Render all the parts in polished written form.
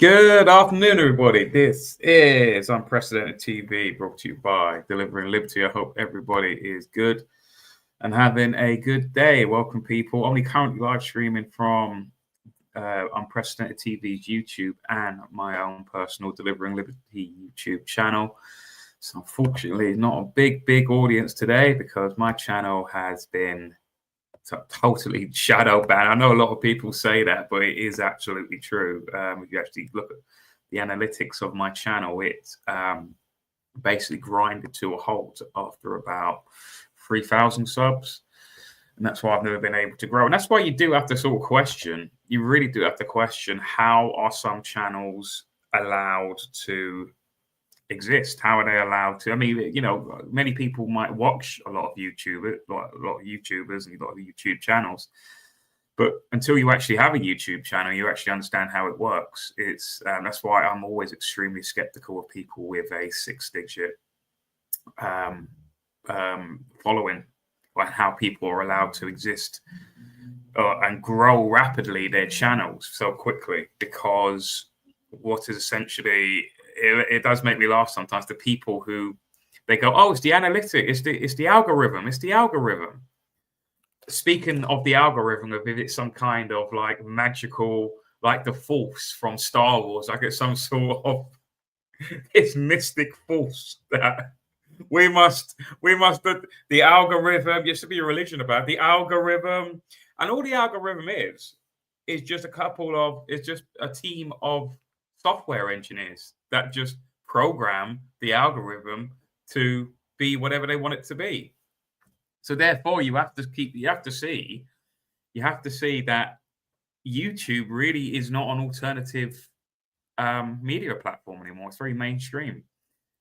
Good afternoon, everybody. This is Unprecedented TV, brought to you by Delivering Liberty. I hope everybody is good and having a good day. Welcome, people. Only currently live streaming from Unprecedented TV's YouTube and my own personal Delivering Liberty YouTube channel. So, unfortunately, not a big audience today because my channel has been totally shadow banned. I know a lot of people say that, but it is absolutely true. If you actually look at the analytics of my channel, it basically grinded to a halt after about 3,000 subs. And that's why I've never been able to grow. And that's why you do have to sort of question, you really do have to question, how are some channels allowed to exist? How are they allowed to? I mean, many people might watch a lot of YouTubers and a lot of YouTube channels, but until you actually have a YouTube channel, you actually understand how it works. It's that's why I'm always extremely skeptical of people with a six-digit following, and how people are allowed to exist and grow rapidly their channels so quickly, because what is essentially it does make me laugh sometimes. The people who they go, "Oh, it's the analytic, it's the algorithm, it's the algorithm." Speaking of the algorithm, if it's some kind of like magical, like the Force from Star Wars, like it's some sort of it's mystic force that we must the algorithm used to be a religion about the algorithm, and all the algorithm is just it's just a team of software engineers that just program the algorithm to be whatever they want it to be. So therefore you have to see that YouTube really is not an alternative media platform anymore. It's very mainstream.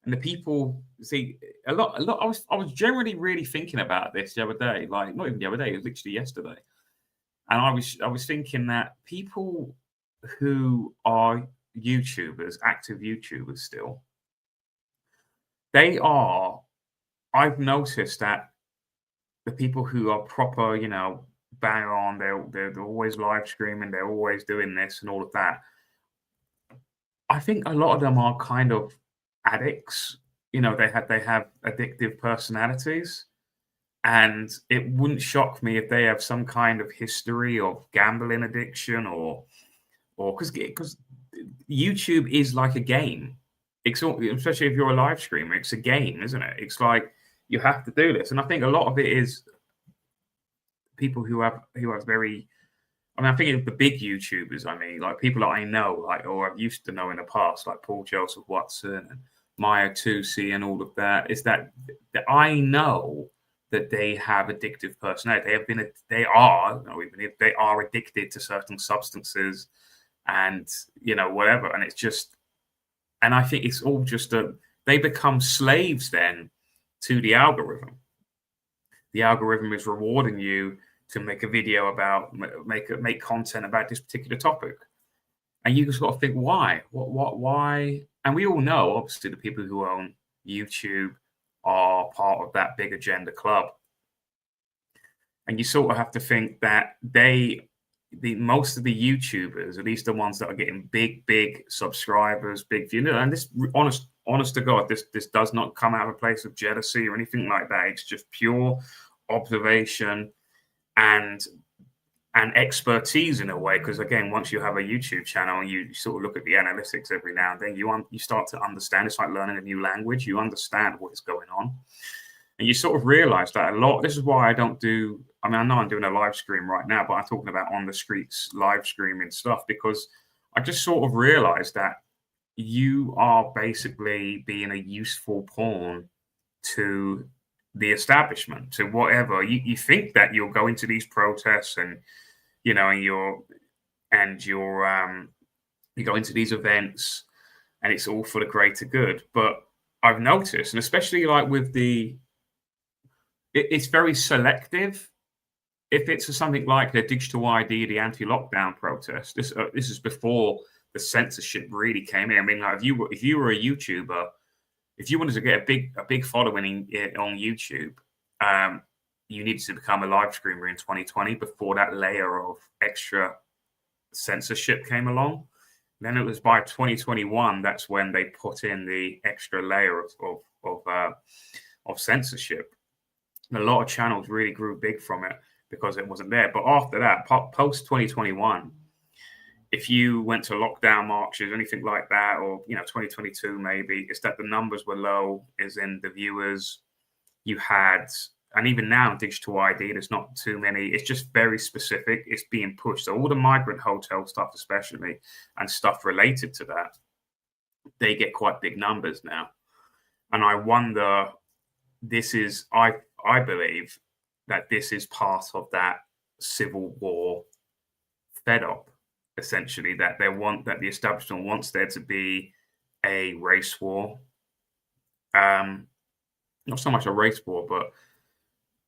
And the people see a lot. I was generally really thinking about this the other day, like not even the other day, it was literally yesterday. And I was thinking that people who are YouTubers, active YouTubers still, they are, I've noticed that the people who are proper, bang on, they're always live streaming, they're always doing this and all of that. I think a lot of them are kind of addicts. They have addictive personalities, and it wouldn't shock me if they have some kind of history of gambling addiction, or because YouTube is like a game. Especially if you're a live streamer, it's a game, isn't it? It's like you have to do this, and I think a lot of it is people who have very. I mean, I think of the big YouTubers. I mean, like people that I know, like or I've used to know in the past, like Paul Joseph Watson and Maya Tusi and all of that. Is that I know that they have addictive personality. They are, even if they are addicted to certain substances, and whatever. And it's just, and I think it's all just they become slaves then to the algorithm. The algorithm is rewarding you to make a video about make content about this particular topic, and you just got to think why, why. And we all know, obviously, the people who own YouTube are part of that big agenda club, and you sort of have to think that most of the YouTubers, at least the ones that are getting big subscribers, big views, and this honest to God, this does not come out of a place of jealousy or anything like that. It's just pure observation and expertise in a way, because again, once you have a YouTube channel and you sort of look at the analytics every now and then, you start to understand. It's like learning a new language. You understand what is going on, and you sort of realize that a lot. This is why I don't do. I mean, I know I'm doing a live stream right now, but I'm talking about on the streets live streaming stuff, because I just sort of realized that you are basically being a useful pawn to the establishment, to whatever you think that you're going to these protests, and you go into these events, and it's all for the greater good. But I've noticed, and especially like with it's very selective. If it's something like the digital ID, the anti-lockdown protest, this is before the censorship really came in. I mean, like if you were a YouTuber, if you wanted to get a big following on YouTube, you needed to become a live streamer in 2020 before that layer of extra censorship came along. Then it was by 2021 that's when they put in the extra layer of censorship. And a lot of channels really grew big from it because it wasn't there. But after that, post 2021, if you went to lockdown marches, anything like that, or 2022 maybe, it's that the numbers were low, as in the viewers you had. And even now, digital ID, there's not too many. It's just very specific. It's being pushed. So all the migrant hotel stuff, especially, and stuff related to that, they get quite big numbers now. And I wonder, I believe that this is part of that civil war fed up, essentially, that the establishment wants there to be a race war. Not so much a race war, but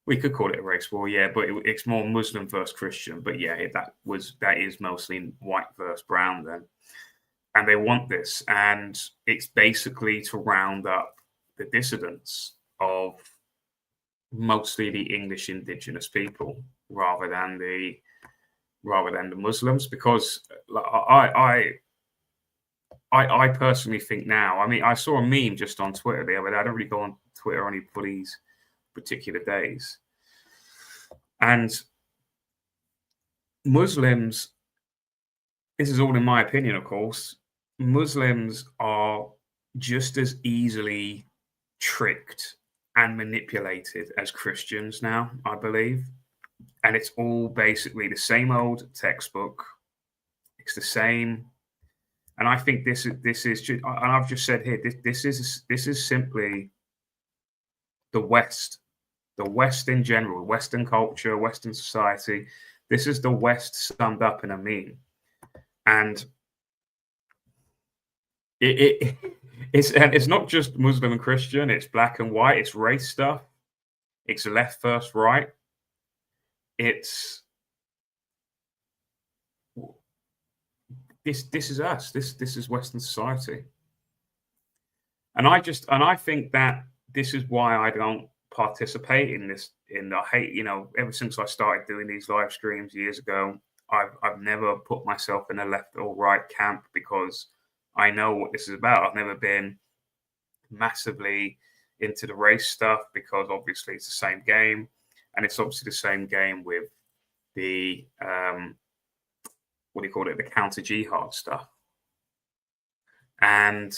we could call it a race war, yeah, but it's more Muslim versus Christian. But yeah, that is mostly white versus brown then. And they want this. And it's basically to round up the dissidents of mostly the English indigenous people rather than the Muslims. Because I personally think now, I mean, I saw a meme just on Twitter the other day. I don't really go on Twitter only for these particular days. And Muslims, this is all in my opinion, of course, Muslims are just as easily tricked and manipulated as Christians now, I believe. And it's all basically the same old textbook. It's the same. And I think this is just, and I've just said here, this is simply the West in general, Western culture, Western society. This is the West summed up in a meme. And it's not just Muslim and Christian, it's black and white, it's race stuff, it's left versus right. It's this is us. This is Western society. And I think that this is why I don't participate in this. I hate, ever since I started doing these live streams years ago, I've never put myself in a left or right camp because I know what this is about. I've never been massively into the race stuff because obviously it's the same game, and it's obviously the same game with the what do you call it, the counter jihad stuff. And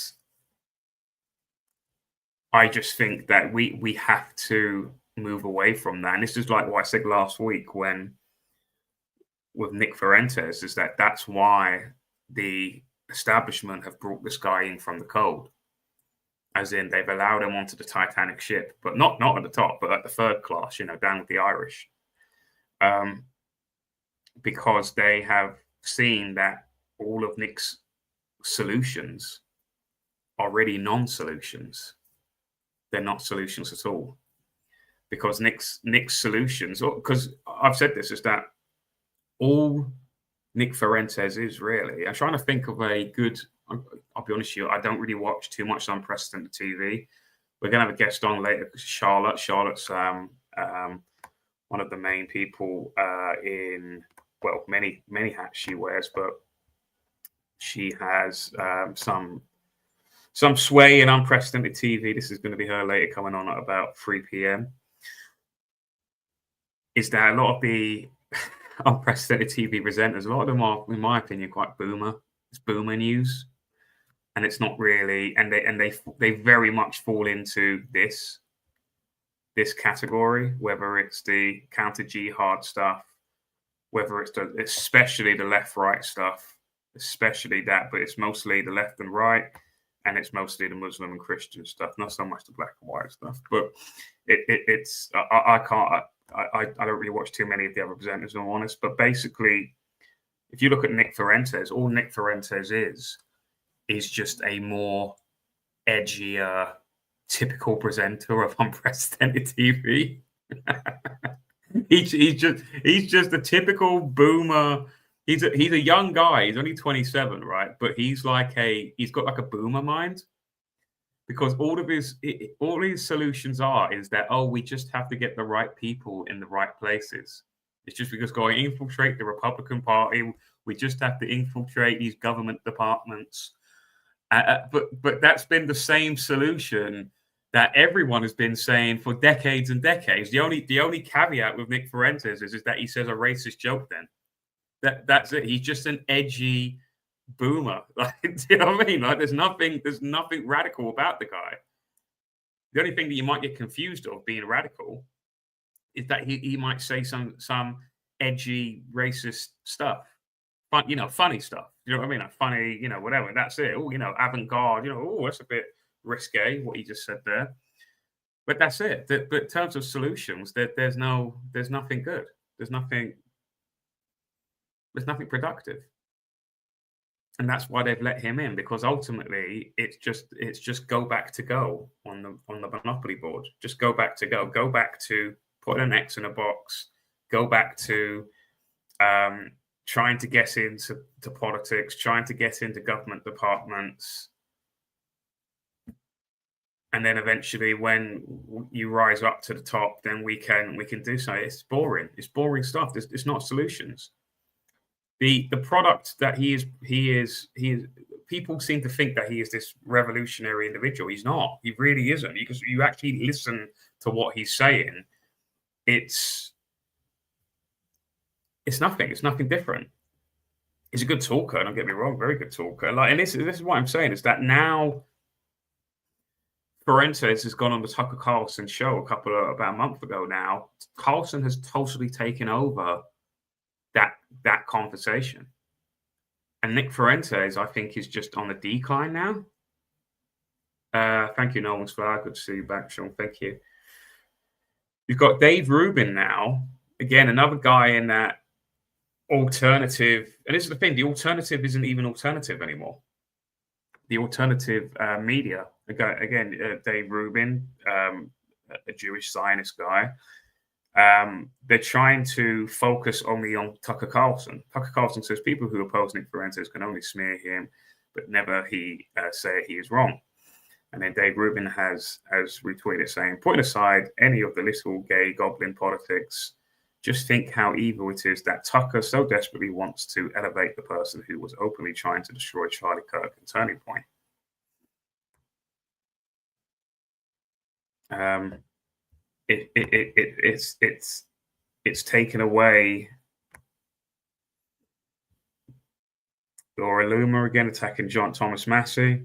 I just think that we have to move away from that. And this is like what I said last week with Nick Fuentes, is that's why the establishment have brought this guy in from the cold. As in, they've allowed him onto the Titanic ship, but not at the top, but at the third class, down with the Irish. Because they have seen that all of Nick's solutions are really non-solutions. They're not solutions at all. Because Nick's solutions, because I've said this, is that all Nick Fuentes is really, I'm trying to think of a good, I'll be honest with you, I don't really watch too much unprecedented TV. We're going to have a guest on later, Charlotte. Charlotte's one of the main people in, well, many hats she wears, but she has some sway in unprecedented TV. This is going to be her later, coming on at about 3 p.m. Is that a lot of the unprecedented TV presenters, a lot of them are, in my opinion, quite boomer. It's boomer news, and it's not really. And they very much fall into this category, whether it's the counter jihad stuff, whether it's especially the left-right stuff, especially that, but it's mostly the left and right, and it's mostly the Muslim and Christian stuff, not so much the black and white stuff. But it's I don't really watch too many of the other presenters, if I'm honest. But basically, if you look at Nick Fuentes, all Nick Fuentes is just a more edgier, typical presenter of unprecedented TV. he's just a typical boomer. He's a young guy. He's only 27, right? But he's got like a boomer mind, because all his solutions is that, we just have to get the right people in the right places. It's just because going infiltrate the Republican Party. We just have to infiltrate these government departments. But that's been the same solution that everyone has been saying for decades and decades. The only caveat with Nick Fuentes is that he says a racist joke. Then that's it. He's just an edgy boomer. Like, do you know what I mean? Like, there's nothing radical about the guy. The only thing that you might get confused of being radical is that he might say some edgy racist stuff, but funny stuff. You know what I mean? Like funny, whatever. That's it. Oh, avant-garde. Oh, that's a bit risque what he just said there. But that's it. But in terms of solutions, there's nothing good. There's nothing productive. And that's why they've let him in, because ultimately it's just go back to go on the Monopoly board. Just go back to go back to put an X in a box, go back to trying to get into politics, trying to get into government departments. And then eventually when you rise up to the top, then we can do so. It's boring. It's boring stuff. It's not solutions. The product that he is. People seem to think that he is this revolutionary individual. He's not. He really isn't. Because you actually listen to what he's saying, it's nothing. It's nothing different. He's a good talker. Don't get me wrong. Very good talker. And this is what I'm saying is that now Fuentes has gone on the Tucker Carlson show about a month ago. Now Carlson has totally taken over that conversation, and Nick Fuentes, I think, is just on the decline now. Thank you, Nolan's Flower. Good to see you back, Sean. Thank you. You've got Dave Rubin now, again, another guy in that alternative. And this is the thing: the alternative isn't even alternative anymore. The alternative media, again, Dave Rubin, a Jewish Zionist guy. They're trying to focus only on Tucker Carlson. Tucker Carlson says people who oppose Nick Fuentes can only smear him, but never say he is wrong. And then Dave Rubin has retweeted saying, putting aside any of the little gay goblin politics, just think how evil it is that Tucker so desperately wants to elevate the person who was openly trying to destroy Charlie Kirk and Turning Point. It's taken away. Laura Loomer again attacking John Thomas Massey.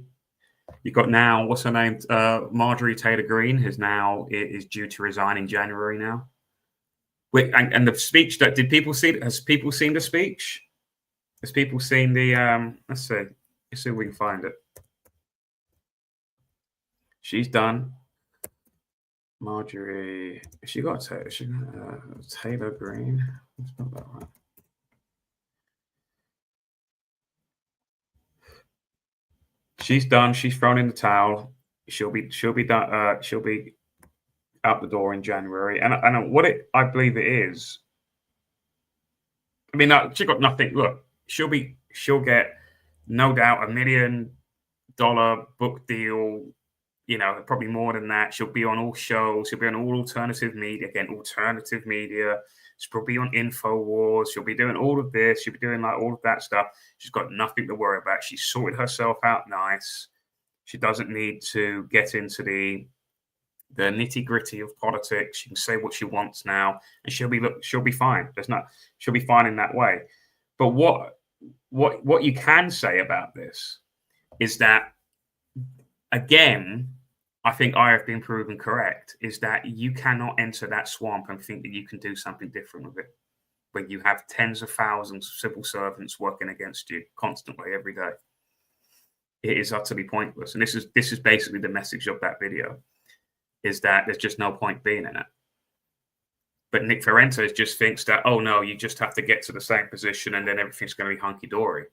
You've got now, what's her name? Marjorie Taylor Greene is due to resign in January now. And the speech that people see? Has people seen the speech? Has people seen the? Let's see if we can find it. She's done. Marjorie, she got Taylor Greene. Let's spell that right. She's done. She's thrown in the towel. She'll be done. She'll be out the door in January. And I believe it is. I mean, she got nothing. Look, she'll get no doubt $1 million book deal. Probably more than that. She'll be on all shows. She'll be on all alternative media. Again, alternative media. She'll be on InfoWars. She'll be doing all of this. She'll be doing like all of that stuff. She's got nothing to worry about. She's sorted herself out nice. She doesn't need to get into the nitty-gritty of politics. She can say what she wants now, and she'll be fine. She'll be fine in that way. But what you can say about this is that, again, I think I have been proven correct, is that you cannot enter that swamp and think that you can do something different with it when you have tens of thousands of civil servants working against you constantly every day. It is utterly pointless. And this is basically the message of that video, is that there's just no point being in it. But Nick Fuentes just thinks that, oh no, you just have to get to the same position and then everything's going to be hunky-dory.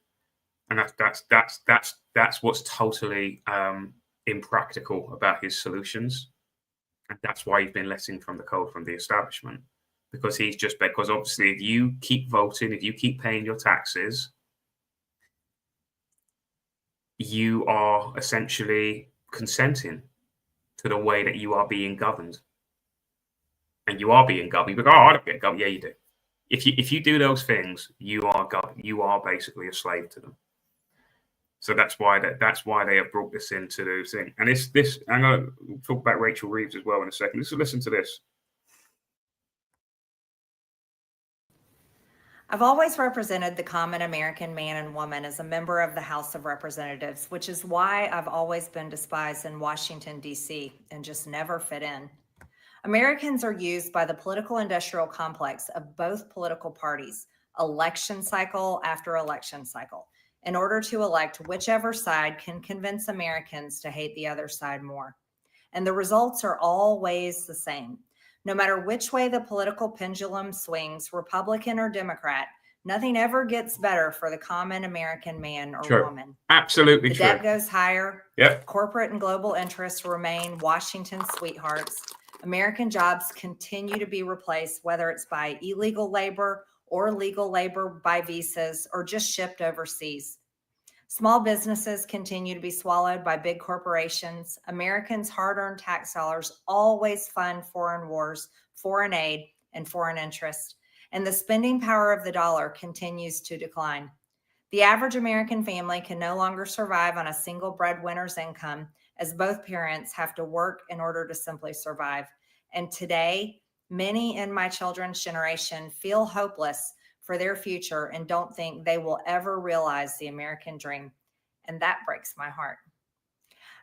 And that's what's totally impractical about his solutions, and that's why he's been letting from the cold from the establishment, because obviously if you keep voting, if you keep paying your taxes, you are essentially consenting to the way that you are being governed, and you are being governed. You go, oh, I don't get governed. Yeah, you do. If you do those things, you are basically a slave to them. So that's why they have brought this into the thing. And this. I'm going to talk about Rachel Reeves as well in a second. Let's listen to this. I've always represented the common American man and woman as a member of the House of Representatives, which is why I've always been despised in Washington, D.C., and just never fit in. Americans are used by the political industrial complex of both political parties, election cycle after election cycle, in order to elect whichever side can convince Americans to hate the other side more. And the results are always the same. No matter which way the political pendulum swings, Republican or Democrat, nothing ever gets better for the common American man or woman. Absolutely true. The debt goes higher. Yep. Corporate and global interests remain Washington's sweethearts. American jobs continue to be replaced, whether it's by illegal labor or legal labor by visas or just shipped overseas. Small businesses continue to be swallowed by big corporations. Americans' hard-earned tax dollars always fund foreign wars, foreign aid, and foreign interest. And the spending power of the dollar continues to decline. The average American family can no longer survive on a single breadwinner's income, as both parents have to work in order to simply survive. And today, many in my children's generation feel hopeless for their future and don't think they will ever realize the American dream. And that breaks my heart.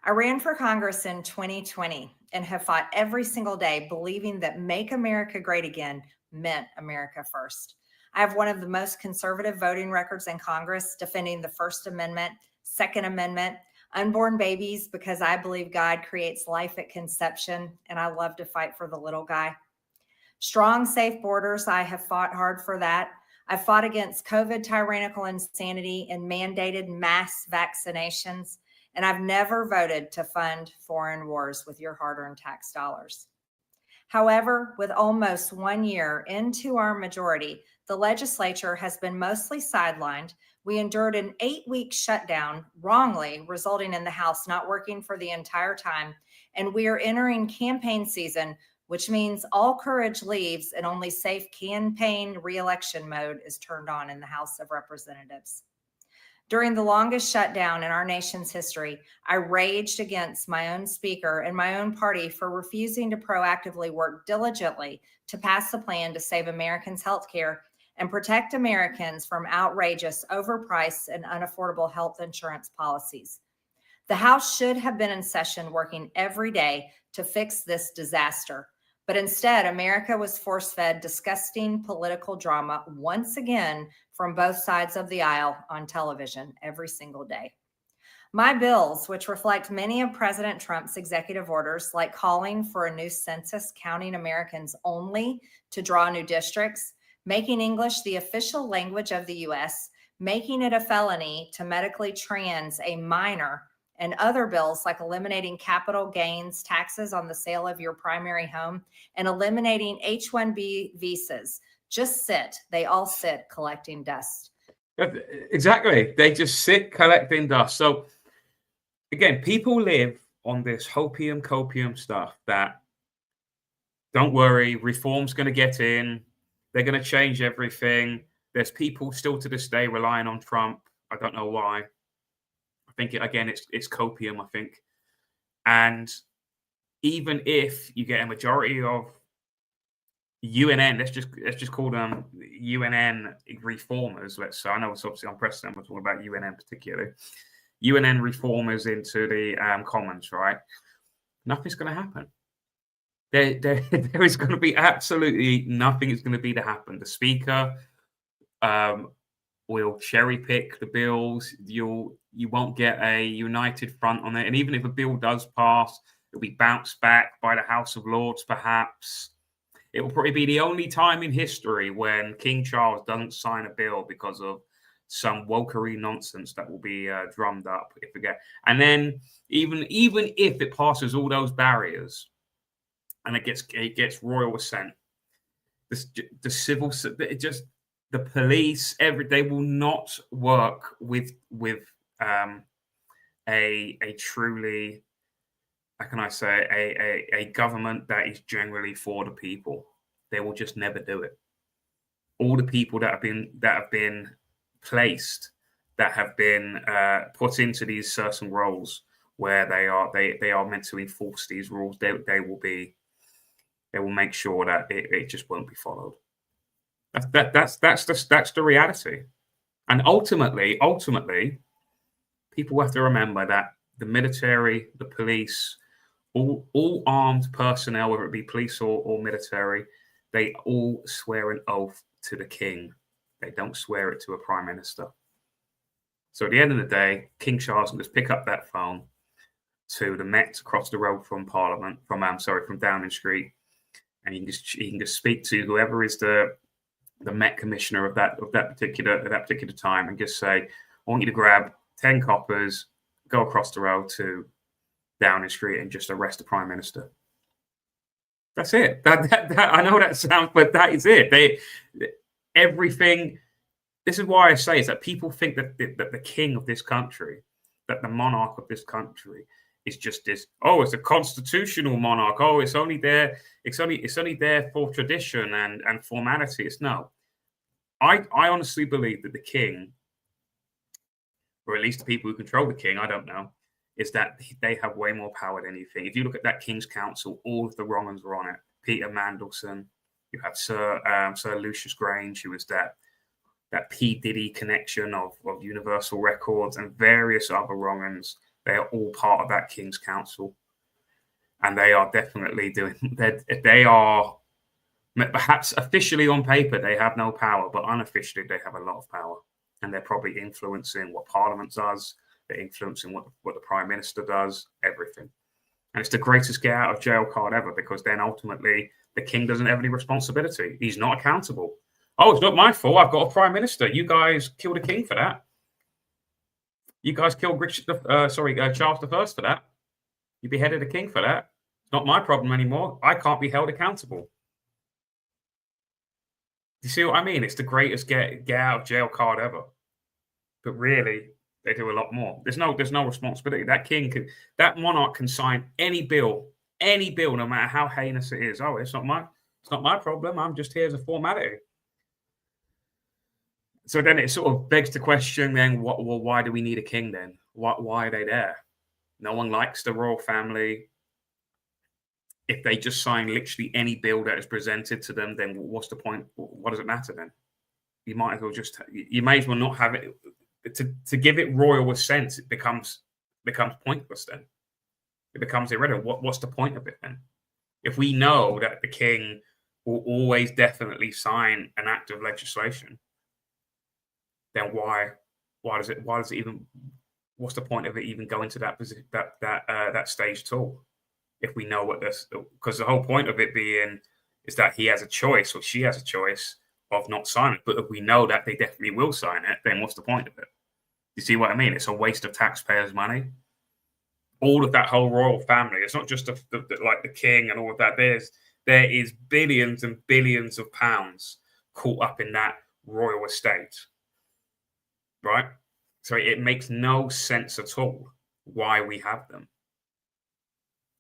I ran for Congress in 2020 and have fought every single day believing that Make America Great Again meant America first. I have one of the most conservative voting records in Congress, defending the First Amendment, Second Amendment, unborn babies, because I believe God creates life at conception, and I love to fight for the little guy. Strong, safe borders, I have fought hard for that. I've fought against COVID tyrannical insanity and mandated mass vaccinations, and I've never voted to fund foreign wars with your hard-earned tax dollars. However, with almost 1 year into our majority, the legislature has been mostly sidelined. We endured an 8-week shutdown, wrongly, resulting in the House not working for the entire time, and we are entering campaign season, which means all courage leaves and only safe campaign re-election mode is turned on in the House of Representatives. During the longest shutdown in our nation's history, I raged against my own speaker and my own party for refusing to proactively work diligently to pass the plan to save Americans' health care and protect Americans from outrageous, overpriced, and unaffordable health insurance policies. The House should have been in session working every day to fix this disaster. But instead, America was force-fed disgusting political drama once again from both sides of the aisle on television every single day. My bills, which reflect many of President Trump's executive orders, like calling for a new census counting Americans only to draw new districts, making English the official language of the U.S., making it a felony to medically trans a minor, and other bills like eliminating capital gains taxes on the sale of your primary home and eliminating H-1B visas. Just sit. They all sit collecting dust. Exactly. They just sit collecting dust. So again, people live on this hopium copium stuff that, don't worry, reform's going to get in. They're going to change everything. There's people still to this day relying on Trump. I don't know why. I think, again, it's copium, I think. And even if you get a majority of UNN, let's just call them UNN reformers. Let's say, I know it's obviously unprecedented. We're talking about UNN particularly. UNN reformers into the Commons, right? Nothing's going to happen. There is going to be absolutely nothing is going to be to happen. The Speaker will cherry pick the bills. You won't get a united front on it. And even if a bill does pass, it'll be bounced back by the House of Lords, perhaps. It will probably be the only time in history when King Charles doesn't sign a bill because of some wokery nonsense that will be drummed up. And then even if it passes all those barriers and it gets royal assent, the civil, the police, they will not work with a truly, how can I say, a government that is generally for the people. They will just never do it. all the people that have been placed, that have been put into these certain roles where they are meant to enforce these rules, they will make sure that it just won't be followed. That's the reality. And ultimately, people have to remember that the military, the police, all armed personnel, whether it be police or military, they all swear an oath to the king. They don't swear it to a prime minister. So at the end of the day, King Charles can just pick up that phone to the Met across the road from Parliament, from Downing Street, and he can just speak to whoever is the Met commissioner of that particular time, and just say, I want you to grab 10 coppers, go across the road to Downing Street and just arrest the prime minister. That's it. That I know that sounds, but that is it. Everything. This is why I say is that people think that the king of this country, that the monarch of this country, is just this. Oh, it's a constitutional monarch. Oh, it's only there. It's only there for tradition and formality. It's no. I honestly believe that the king, or at least the people who control the king, I don't know, is that they have way more power than anything. If you look at that King's Council, all of the wrong ones were on it. Peter Mandelson, you have Sir Lucius Grange, who was that P. Diddy connection of Universal Records, and various other wrong ones. They are all part of that King's Council. And they are definitely they are, perhaps officially on paper, they have no power, but unofficially they have a lot of power. And they're probably influencing what Parliament does. They're influencing what the Prime Minister does, everything. And it's the greatest get out of jail card ever, because then ultimately the king doesn't have any responsibility. He's not accountable. Oh, it's not my fault. I've got a Prime Minister. You guys killed a king for that. You guys killed Charles I for that. You beheaded a king for that. It's not my problem anymore. I can't be held accountable. You see what I mean? It's the greatest get out of jail card ever. But really, they do a lot more. There's no responsibility. That monarch can sign any bill, no matter how heinous it is. Oh, it's not my problem. I'm just here as a formality. So then it sort of begs the question then, why do we need a king then? Why are they there? No one likes the royal family. If they just sign literally any bill that is presented to them, then what's the point? What does it matter then? You might as well not have it. To give it royal assent, it becomes pointless then. It becomes irrelevant. What's the point of it then? If we know that the king will always definitely sign an act of legislation, then why does it even? What's the point of it even going to that stage at all? If we know what this, because the whole point of it being is that he has a choice, or she has a choice of not signing. But if we know that they definitely will sign it, then what's the point of it? You see what I mean? It's a waste of taxpayers' money. All of that whole royal family. It's not just like the king and all of that. There is billions and billions of pounds caught up in that royal estate, right? So it makes no sense at all why we have them.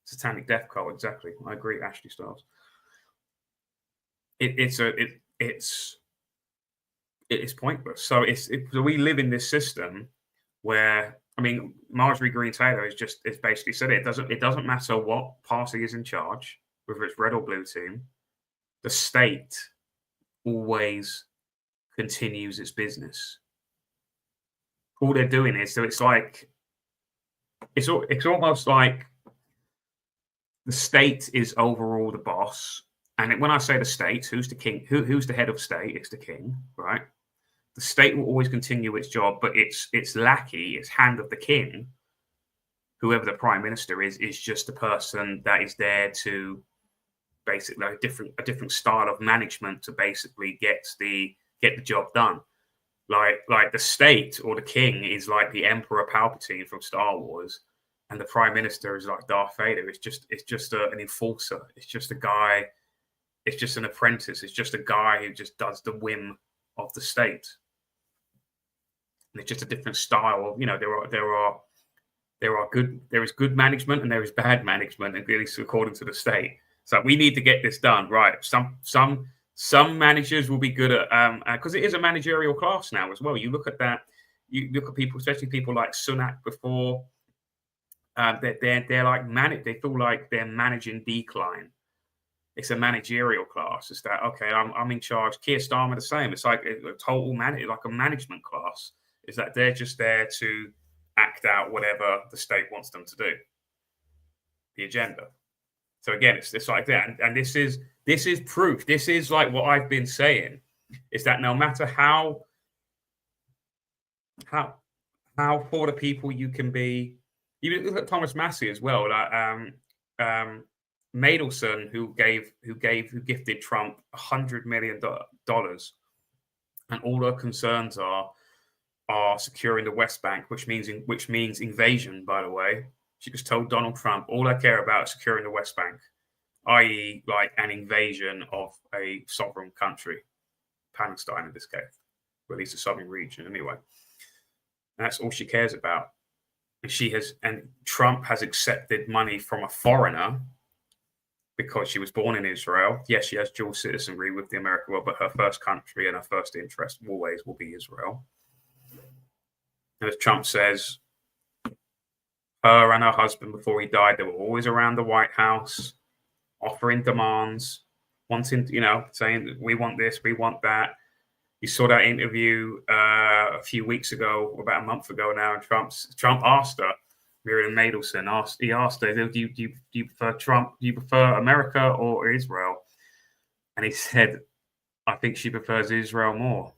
Satanic death cult, exactly. I agree, Ashley Styles. It's pointless. So so we live in this system where, I mean, Marjorie Greene Taylor is basically said it doesn't matter what party is in charge, whether it's red or blue team, the state always continues its business. All they're doing is, so it's almost like the state is overall the boss. And when I say the state, who's the king? Who's the head of state? It's the king, right? The state will always continue its job, but its lackey, its hand of the king, whoever the prime minister is just the person that is there to basically a different style of management to basically get the job done. Like the state or the king is like the Emperor Palpatine from Star Wars, and the prime minister is like Darth Vader. It's just an enforcer. It's just a guy. It's just an apprentice. It's just a guy who just does the whim of the state. And it's just a different style of, there is good management and there is bad management, at least according to the state. So we need to get this done, right? Some Some managers will be good at because it is a managerial class now as well. You look at that. You look at people, especially people like Sunak before. They're like they feel like they're managing decline. It's a managerial class. It's that okay? I'm in charge. Keir Starmer the same. It's like a total like a management class. Is that they're just there to act out whatever the state wants them to do, the agenda. So again, it's like that, and this is proof. This is like what I've been saying, is that no matter how for the people you can be, you look at Thomas Massey as well, like Madelson, who gifted Trump $100 million, and all her concerns are securing the West Bank, which means invasion. By the way, she just told Donald Trump, all I care about is securing the West Bank, i.e., like an invasion of a sovereign country, Palestine in this case, or at least a southern region anyway. And that's all she cares about. And Trump has accepted money from a foreigner because she was born in Israel. Yes, she has dual citizenry with the American world, but her first country and her first interest always will be Israel. And as Trump says, her and her husband, before he died, they were always around the White House, offering demands, wanting, saying, we want this, we want that. You saw that interview a few weeks ago, about a month ago now, and Trump asked her, Miriam Madelson asked her, do you prefer Trump? Do you prefer America or Israel? And he said, I think she prefers Israel more.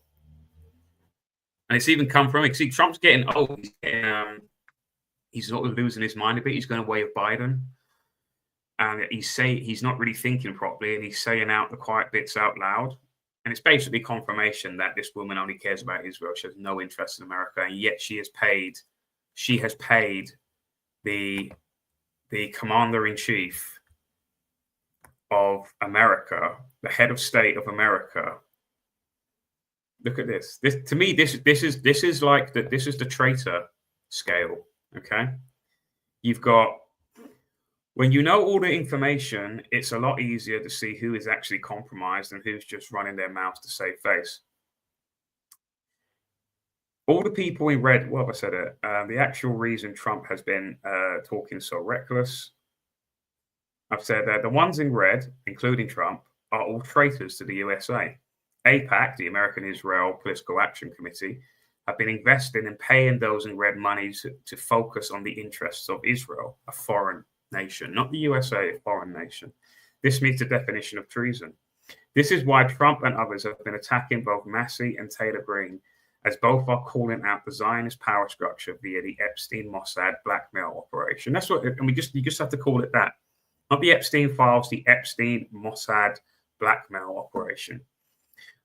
And it's even come from, see, Trump's getting old. He's sort of losing his mind a bit. He's going away with Biden. And he's not really thinking properly, and he's saying out the quiet bits out loud. And it's basically confirmation that this woman only cares about Israel. She has no interest in America, and yet she has paid the commander-in-chief of America, the head of state of America. Look at this. This to me, this is the traitor scale. Okay, you've got, when you know all the information, it's a lot easier to see who is actually compromised and who's just running their mouths to save face. All the people in red, well, I said it, the actual reason Trump has been talking so reckless, I've said that the ones in red, including Trump, are all traitors to the USA. AIPAC, the American Israel Political Action Committee, have been investing and paying those in red money to focus on the interests of Israel, a foreign nation, not the USA, a foreign nation. This meets the definition of treason. This is why Trump and others have been attacking both Massey and Taylor Greene, as both are calling out the Zionist power structure via the Epstein Mossad blackmail operation. That's what, and you just have to call it that. Not the Epstein files, the Epstein Mossad blackmail operation.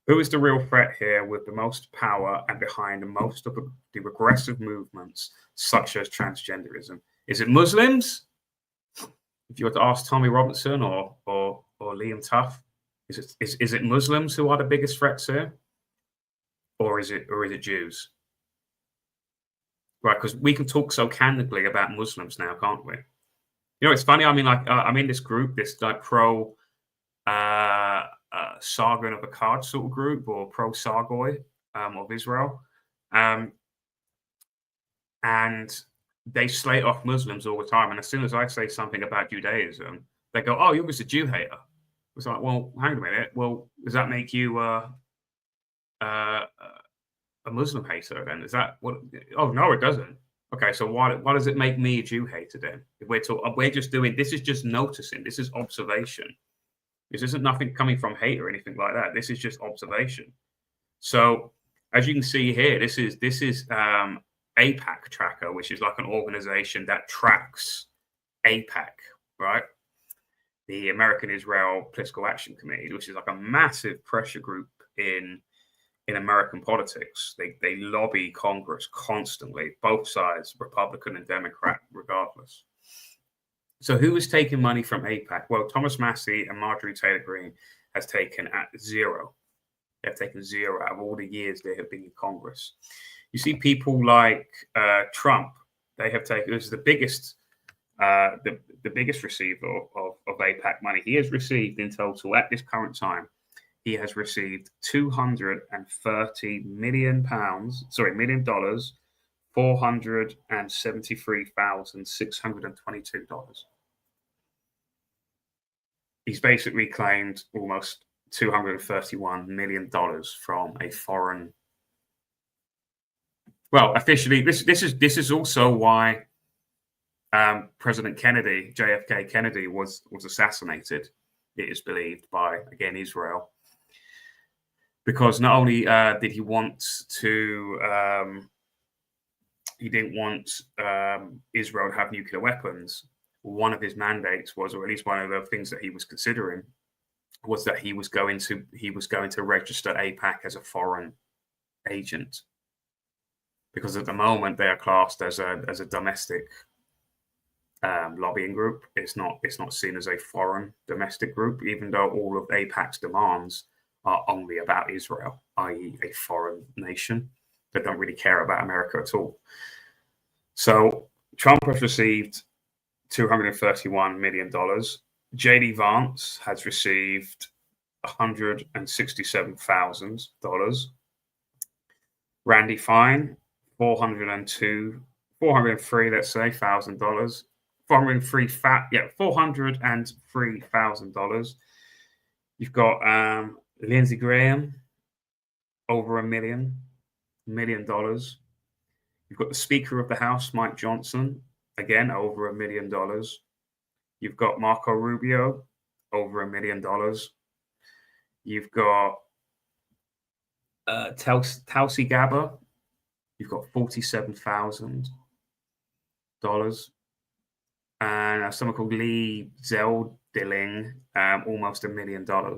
Who is the real threat here with the most power and behind most of the regressive movements, such as transgenderism? Is it Muslims? If you were to ask Tommy Robinson or Liam Tough, is it Muslims who are the biggest threats here, or is it Jews? Right, because we can talk so candidly about Muslims now, can't we? It's funny. I mean, like I'm in this group, this like pro Sargon of Akkad sort of group, or pro Sargoi of Israel, and they slate off Muslims all the time. And as soon as I say something about Judaism, they go, "Oh, you're just a Jew hater." It's like, well, hang on a minute. Well, does that make you a Muslim hater then? Is that what? Oh, no, it doesn't. Okay, so why does it make me a Jew hater then? If we're just doing, this is just noticing. This is observation. This isn't nothing coming from hate or anything like that. This is just observation. So as you can see here, this is AIPAC Tracker, which is like an organization that tracks AIPAC, right? The American Israel Political Action Committee, which is like a massive pressure group in American politics. They lobby Congress constantly, both sides, Republican and Democrat, regardless. So who is taking money from AIPAC? Well, Thomas Massey and Marjorie Taylor Greene has taken at zero. They've taken zero out of all the years they have been in Congress. You see people like Trump, they have taken, this is the biggest receiver of AIPAC money. He has received in total at this current time he has received $230 million, $473,622. He's basically claimed almost $231 million from a foreign. Well, officially, this is also why President Kennedy, JFK Kennedy, was assassinated. It is believed by, again, Israel, because not only did he want to, he didn't want Israel to have nuclear weapons. One of his mandates was, or at least one of the things that he was considering, was that he was going to register AIPAC as a foreign agent, because at the moment they are classed as a domestic lobbying group. It's not seen as a foreign domestic group, even though all of AIPAC's demands are only about Israel, i.e. a foreign nation that don't really care about America at all. So Trump has received $231 million. JD Vance has received $167,000. Randy Fine, $403,000, let's say, $1,000. $403,000. You've got Lindsey Graham, over $1 million. You've got the Speaker of the House, Mike Johnson, again, over $1 million. You've got Marco Rubio, over $1 million. You've got Tulsi Gabbard, you've got $47,000. And someone called Lee Zeldilling, almost $1 million. So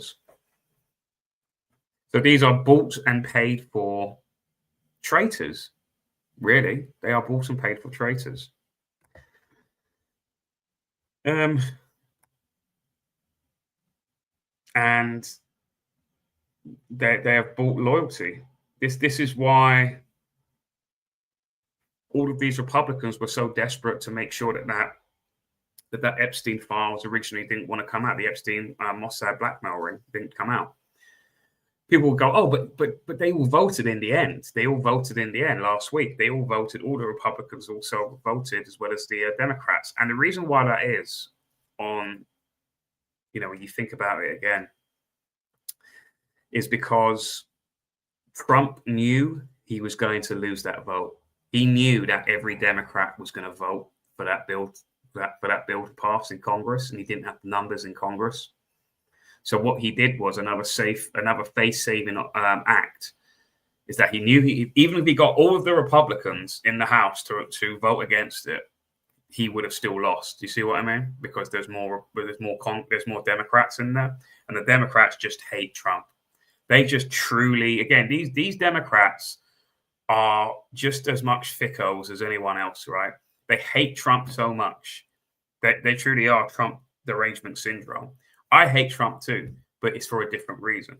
these are bought and paid for traitors. Really, they are bought and paid for traitors. And they have bought loyalty. This is why all of these Republicans were so desperate to make sure that Epstein files originally didn't want to come out. The Epstein Mossad blackmail ring didn't come out. People will go, oh, but they all voted in the end. They all voted in the end last week. They all voted. All the Republicans also voted, as well as the Democrats. And the reason why that is, when you think about it again, is because Trump knew he was going to lose that vote. He knew that every Democrat was going to vote for that bill, for that bill to pass in Congress, and he didn't have the numbers in Congress. So what he did was another face-saving act, is that he knew even if he got all of the Republicans in the House to vote against it, he would have still lost. Do you see what I mean? Because there's more Democrats in there, and the Democrats just hate Trump. They just truly, again, these Democrats are just as much thickos as anyone else, right? They hate Trump so much that they truly are Trump derangement syndrome. I hate Trump too, but it's for a different reason.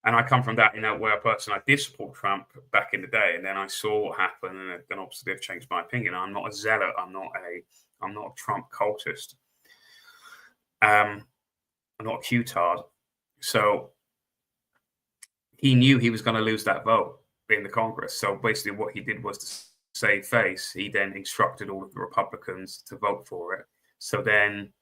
And I come from that, where a person, I did support Trump back in the day, and then I saw what happened, and then obviously I've changed my opinion. I'm not a zealot. I'm not a Trump cultist. I'm not a Q-tard. So he knew he was going to lose that vote in the Congress. So basically what he did was to save face. He then instructed all of the Republicans to vote for it. So then,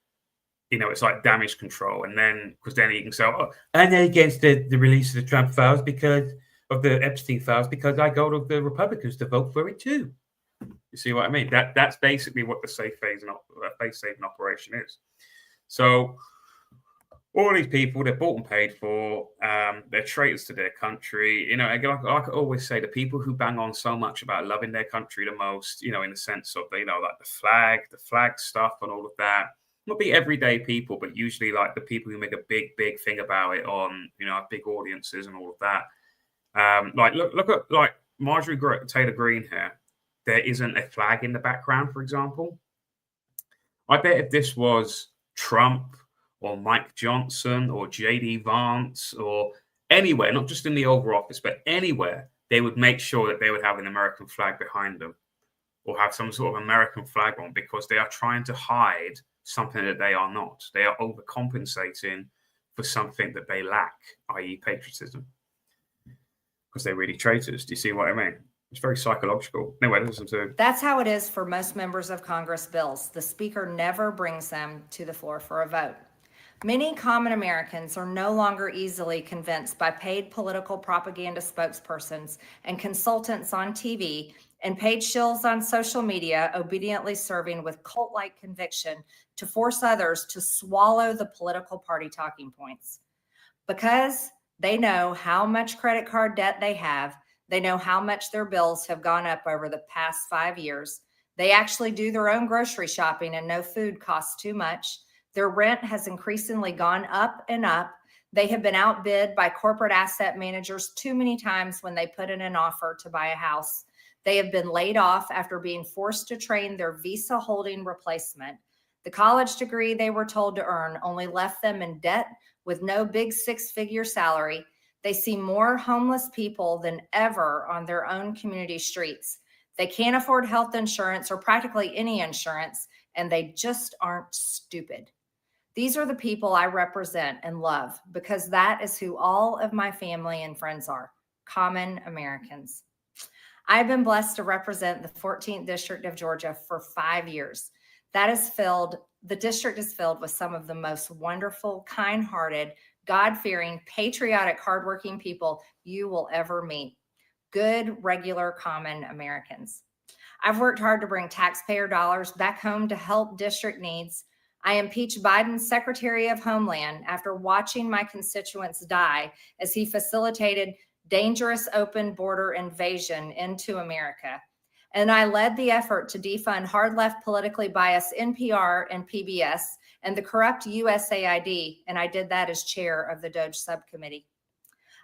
it's like damage control. And then, because then he can say, oh, I'm against the release of the Trump files because of the Epstein files, because I go to the Republicans to vote for it too. You see what I mean? That's basically what the face-saving operation is. So all these people, they're bought and paid for. They're traitors to their country. Like I always say, the people who bang on so much about loving their country the most, in the sense of, like the flag stuff and all of that. Not be everyday people, but usually like the people who make a big thing about it on, big audiences and all of that. Like look at like Marjorie Taylor Greene here. There isn't a flag in the background, for example. I bet if this was Trump or Mike Johnson or JD Vance or anywhere, not just in the Oval Office, but anywhere, they would make sure that they would have an American flag behind them or have some sort of American flag on, because they are trying to hide something that they are not. They are overcompensating for something that they lack, i.e. patriotism, because they're really traitors. Do you see what I mean? It's very psychological. Anyway, listen to. That's how it is for most members of Congress bills. The Speaker never brings them to the floor for a vote. Many common Americans are no longer easily convinced by paid political propaganda spokespersons and consultants on TV and paid shills on social media, obediently serving with cult-like conviction to force others to swallow the political party talking points. Because they know how much credit card debt they have, they know how much their bills have gone up over the past 5 years. They actually do their own grocery shopping and know food costs too much. Their rent has increasingly gone up and up. They have been outbid by corporate asset managers too many times when they put in an offer to buy a house. They have been laid off after being forced to train their Visa holding replacement. The college degree they were told to earn only left them in debt with no big six-figure salary. They see more homeless people than ever on their own community streets. They can't afford health insurance or practically any insurance, and they just aren't stupid. These are the people I represent and love because that is who all of my family and friends are, common Americans. I've been blessed to represent the 14th District of Georgia for 5 years. The district is filled with some of the most wonderful, kind-hearted, God-fearing, patriotic, hardworking people you will ever meet. Good, regular, common Americans. I've worked hard to bring taxpayer dollars back home to help district needs. I impeached Biden's Secretary of Homeland after watching my constituents die as he facilitated dangerous open border invasion into America. And I led the effort to defund hard left politically biased NPR and PBS and the corrupt USAID, and I did that as chair of the DOJ subcommittee.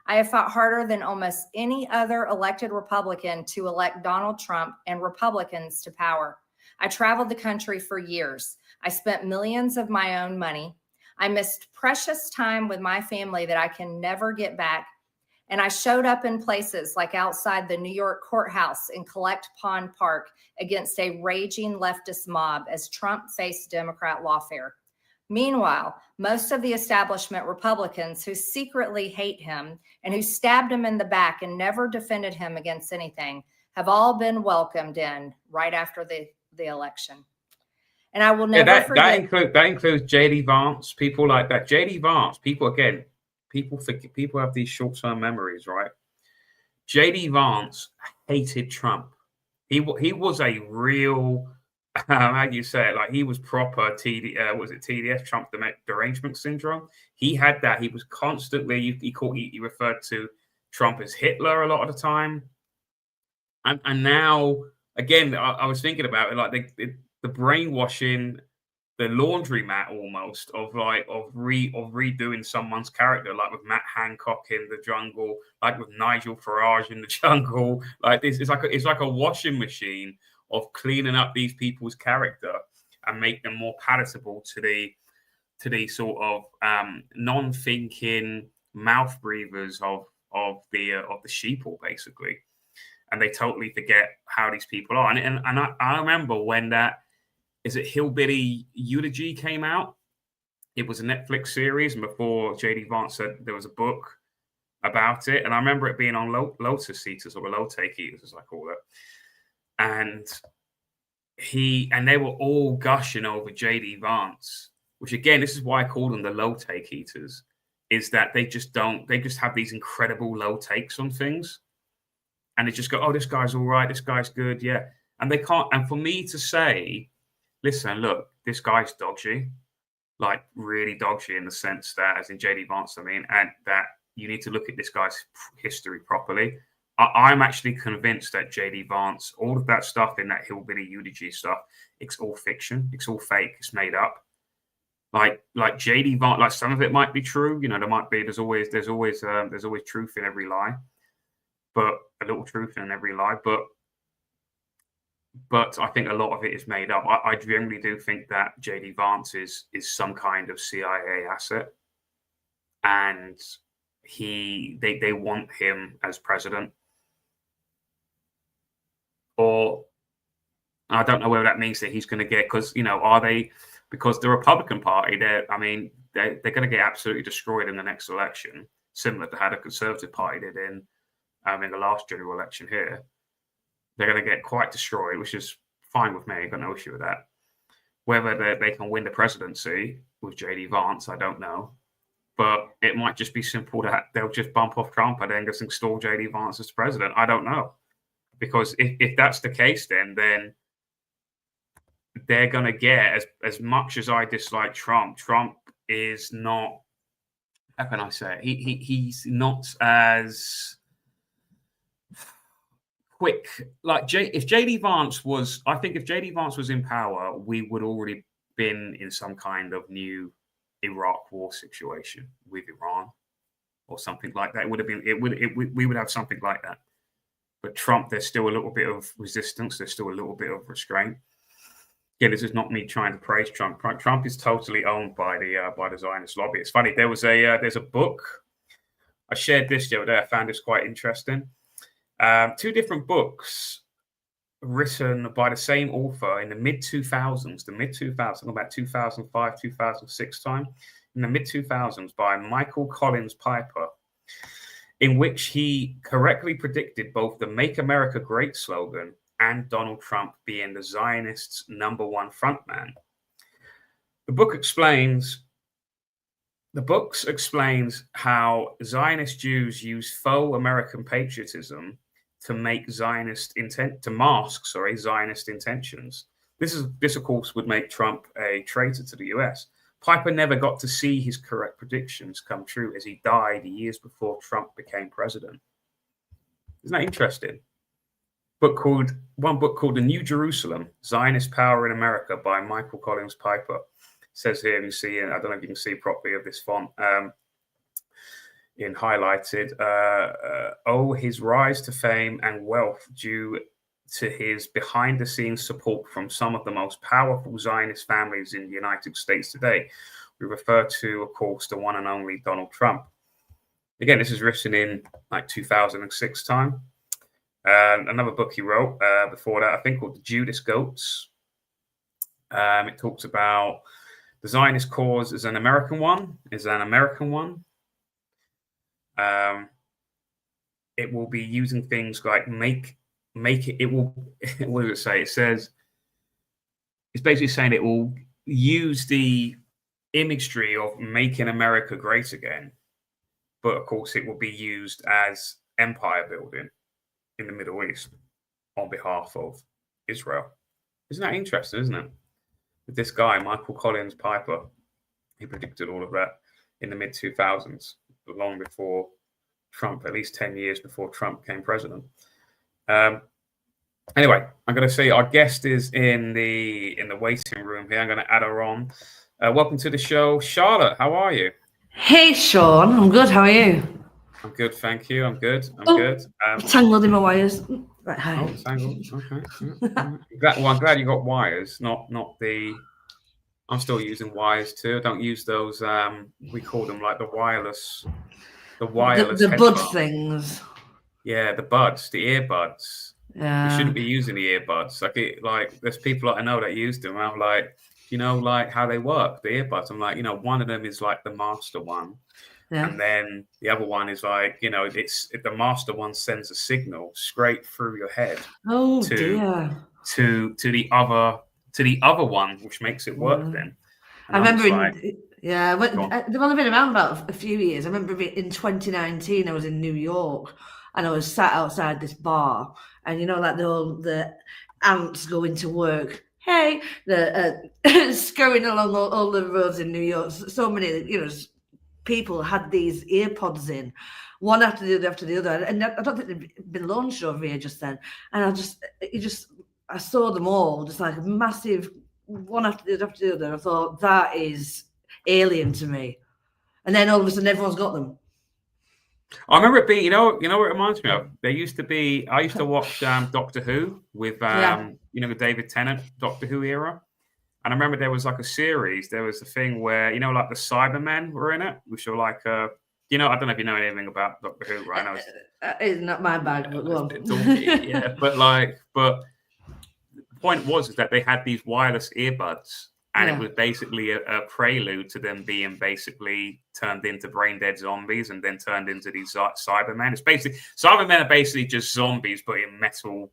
I have fought harder than almost any other elected Republican to elect Donald Trump and Republicans to power. I traveled the country for years. I spent millions of my own money. I missed precious time with my family that I can never get back. And I showed up in places like outside the New York courthouse in Collect Pond Park against a raging leftist mob as Trump faced Democrat lawfare. Meanwhile, most of the establishment Republicans who secretly hate him and who stabbed him in the back and never defended him against anything have all been welcomed in right after the election. And I will never forget. That includes J.D. Vance, people like that. J.D. Vance, people have these short-term memories, right? J.D. Vance hated Trump. He was a real, how do you say it? Like he was proper TDS, Trump derangement syndrome. He had that. He was constantly, he referred to Trump as Hitler a lot of the time. And now, again, I was thinking about it, like the brainwashing, the laundromat almost of redoing someone's character, like with Matt Hancock in The Jungle, like with Nigel Farage in The Jungle. Like this, it's like a washing machine of cleaning up these people's character and make them more palatable to the sort of non-thinking mouth breathers of the sheeple, basically. And they totally forget how these people are. And I remember when is it Hillbilly Eulogy came out? It was a Netflix series, and before J.D. Vance said there was a book about it. And I remember it being on Lotus Eaters or Low Take Eaters, as I call it. And they were all gushing over J.D. Vance, which again, this is why I call them the Low Take Eaters, is that they just have these incredible low takes on things. And they just go, oh, this guy's all right, this guy's good, yeah. And they can't, and for me to say, listen, look, this guy's dodgy, like really dodgy in the sense that, as in J.D. Vance, I mean, and that you need to look at this guy's history properly. I'm actually convinced that J.D. Vance, all of that stuff in that Hillbilly Eulogy stuff, it's all fiction, it's all fake, it's made up. Like J.D. Vance, like some of it might be true, you know, there's always truth in every lie, but a little truth in every lie, but I think a lot of it is made up. I generally do think that J.D. Vance is some kind of CIA asset, and they want him as president. Or I don't know whether that means that he's going to get, because, you know, are they because the Republican Party, they're going to get absolutely destroyed in the next election, similar to how the Conservative Party did in the last general election here. They're going to get quite destroyed, which is fine with me. I've got no issue with that. Whether they can win the presidency with J.D. Vance, I don't know. But it might just be simple that they'll just bump off Trump and then just install J.D. Vance as president. I don't know. Because if that's the case, then they're going to get, as much as I dislike Trump is not, how can I say it? He's not as quick. Like if J.D. Vance was in power, we would already been in some kind of new Iraq war situation with Iran or something like that. We would have something like that. But Trump, there's still a little bit of resistance. There's still a little bit of restraint. Yeah, this is not me trying to praise Trump. Trump is totally owned by the Zionist lobby. It's funny. There's a book. I shared this the other day. I found this quite interesting. 2 different books written by the same author in the mid-2000s, about 2005, 2006 time, in the mid-2000s, by Michael Collins Piper, in which he correctly predicted both the Make America Great slogan and Donald Trump being the Zionists' #1 frontman. The book explains how Zionist Jews use faux American patriotism to make mask Zionist intentions. This of course would make Trump a traitor to the US. Piper never got to see his correct predictions come true, as he died years before Trump became president. Isn't that interesting? One book called The New Jerusalem, Zionist Power in America by Michael Collins Piper. It says here, you see, I don't know if you can see properly of this font, in highlighted, his rise to fame and wealth due to his behind-the-scenes support from some of the most powerful Zionist families in the United States today. We refer to, of course, the one and only Donald Trump. Again, this is written in like 2006 time. Another book he wrote before that, I think, called The Judas Goats. It talks about the Zionist cause is an American one. It will be using things like it will, what does it say? It says, it's basically saying it will use the imagery of making America great again. But of course, it will be used as empire building in the Middle East on behalf of Israel. Isn't that interesting, isn't it? With this guy, Michael Collins Piper, he predicted all of that in the mid-2000s, long before Trump, at least 10 years before Trump became president. Anyway, I'm going to say our guest is in the waiting room here. I'm going to add her on. Welcome to the show, Charlotte. How are you? Hey, Sean. I'm good. How are you? I'm good, thank you. I'm good. Good. Tangled in my wires. Right, hi. Oh, tangled. Okay. I'm glad you got wires, not the. I'm still using wires too. I don't use those. We call them like the wireless. The bud things. Yeah, the buds, the earbuds. Yeah. You shouldn't be using the earbuds. Like there's people that I know that use them. I'm like, like how they work, the earbuds. I'm like, one of them is like the master one. Yeah. And then the other one is like, the master one sends a signal straight through your head. Oh, to the other one, which makes it work then. And I remember they've only been around about a few years. I remember in 2019, I was in New York and I was sat outside this bar, and like the ants going to work. Hey, scurrying along all the roads in New York. So many, people had these earpods in, one after the other, and I don't think they'd been launched over here just then. And I saw them all just like a massive one after the other. I thought, that is alien to me. And then all of a sudden, everyone's got them. I remember it being, what it reminds me of? There used to be, I used to watch Doctor Who with, the David Tennant Doctor Who era. And I remember there was like a series, there was a thing where, like the Cybermen were in it, which are like, I don't know if you know anything about Doctor Who, right? It's not my bag, but well. Yeah, but the point was is that they had these wireless earbuds, And it was basically a prelude to them being basically turned into brain dead zombies and then turned into these Cybermen. It's basically Cybermen are basically just zombies, but in metal